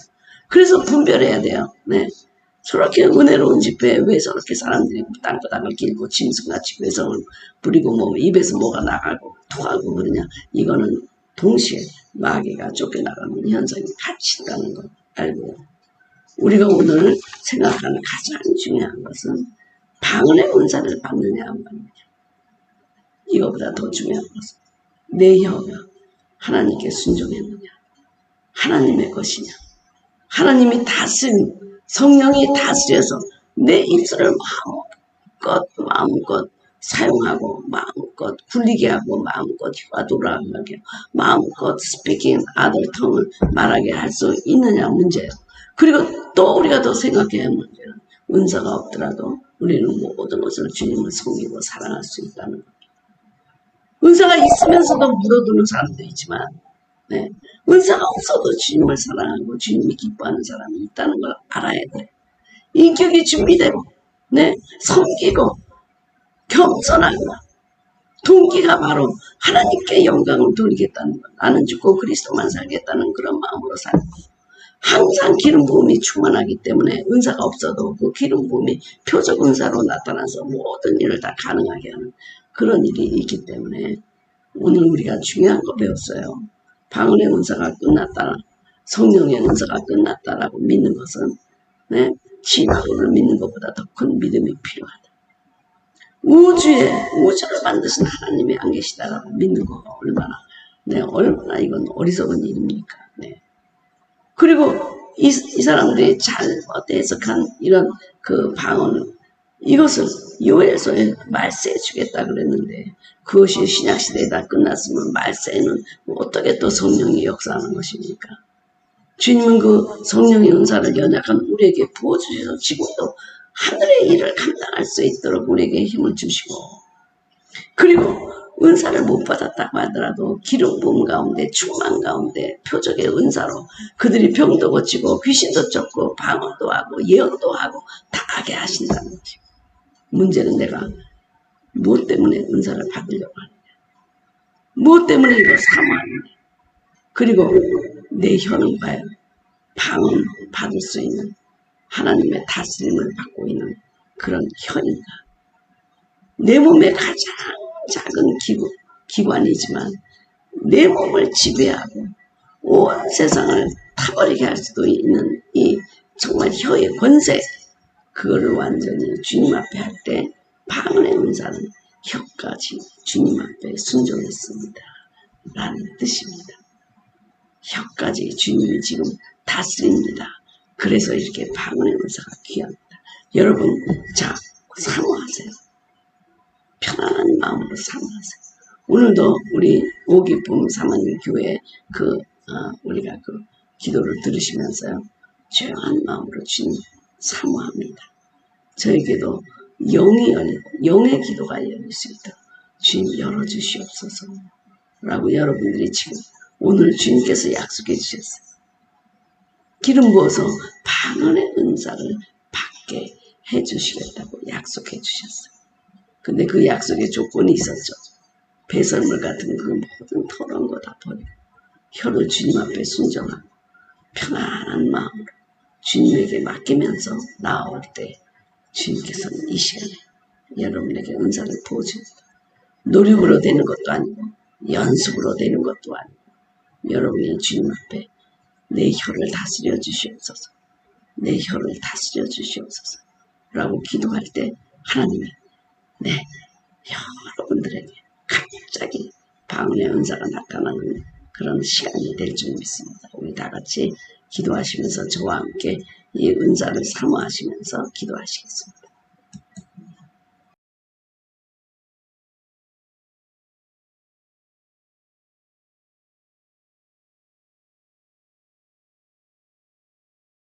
그래서 분별해야 돼요. 네. 저렇게 은혜로운 집회에 왜 저렇게 사람들이 땅바닥을 길고 짐승같이 괴성을 부리고 뭐 입에서 뭐가 나가고 토하고 그러냐. 이거는 동시에 마귀가 쫓겨나가는 현상이 같이 있다는 걸 알고요. 우리가 오늘 생각하는 가장 중요한 것은 방언의 은사를 받느냐 안 받느냐. 이거보다 더 중요한 것은 내 혀가 하나님께 순종했느냐. 하나님의 것이냐. 하나님이 성령이 다스려서 내 입술을 마음껏 사용하고 마음껏 굴리게 하고 마음껏 혀가 돌아가게 하고 마음껏 speaking other tongue을 말하게 할 수 있느냐 문제예요. 그리고 또 우리가 더 생각해야 할 문제는 은사가 없더라도 우리는 모든 것을 주님을 섬기고 사랑할 수 있다는 것. 은사가 있으면서도 물어두는 사람도 있지만 네. 은사가 없어도 주님을 사랑하고 주님이 기뻐하는 사람이 있다는 걸 알아야 돼. 인격이 준비되고 네. 섬기고 겸손하고 동기가 바로 하나님께 영광을 돌리겠다는 것. 나는 죽고 그리스도만 살겠다는 그런 마음으로 살고 항상 기름 부음이 충만하기 때문에 은사가 없어도 그 기름 부음이 표적 은사로 나타나서 모든 일을 다 가능하게 하는 그런 일이 있기 때문에 오늘 우리가 중요한 거 배웠어요. 방언의 은사가 끝났다. 성령의 은사가 끝났다라고 믿는 것은 네, 진화론을 믿는 것보다 더 큰 믿음이 필요하다. 우주를 만드신 하나님이 안 계시다라고 믿는 거가 얼마나 이건 어리석은 일입니까? 네. 그리고 이 사람들이 잘못 해석한 이런 그 방언을 이것을 요엘서에 말세해 주겠다 그랬는데 그것이 신약시대에 다 끝났으면 말세에는 어떻게 또 성령이 역사하는 것입니까? 주님은 그 성령의 은사를 연약한 우리에게 부어주셔서 지금도 하늘의 일을 감당할 수 있도록 우리에게 힘을 주시고 그리고 은사를 못 받았다고 하더라도 기름 부음 가운데 충만 가운데 표적의 은사로 그들이 병도 고치고 귀신도 쫓고 방언도 하고 예언도 하고 다 하게 하신다는 거죠. 문제는 내가 무엇 때문에 은사를 받으려고 하느냐. 무엇 때문에 이걸 사모하느냐. 그리고 내 혀는 과연 방언 받을 수 있는 하나님의 다스림을 받고 있는 그런 혀인가. 내 몸의 가장 작은 기관이지만 내 몸을 지배하고 온 세상을 타버리게 할 수도 있는 이 정말 혀의 권세 그거를 완전히 주님 앞에 할 때 방언의 은사는 혀까지 주님 앞에 순종했습니다. 라는 뜻입니다. 혀까지 주님이 지금 다스립니다. 그래서 이렇게 방언의 은사가 귀합니다. 여러분 자 사모하세요. 편안한 마음으로 사모하세요. 오늘도 우리 오기쁨 사모님 교회 우리가 그 기도를 들으시면서요. 조용한 마음으로 주님 사모합니다. 저에게도 영이 열리고 영의 기도가 열릴 수 있도록 주님 열어주시옵소서 라고 여러분들이 지금 오늘 주님께서 약속해 주셨어요. 기름 부어서 방언의 은사를 받게 해주시겠다고 약속해 주셨어요. 근데 그 약속에 조건이 있었죠. 배설물 같은 그 모든 더러운 거 다 버리고 혀를 주님 앞에 순정하고 편안한 마음으로 주님에게 맡기면서 나올 때 주님께서는 이 시간에 여러분에게 은사를 부어줍니다. 노력으로 되는 것도 아니고 연습으로 되는 것도 아니고 여러분이 주님 앞에 내 혀를 다스려 주시옵소서. 내 혀를 다스려 주시옵소서. 라고 기도할 때 하나님이 여러분들에게 갑자기 방언의 은사가 나타나는 그런 시간이 될 줄 믿습니다. 우리 다 같이 기도하시면서 저와 함께 이 은사를 사모하시면서 기도하시겠습니다.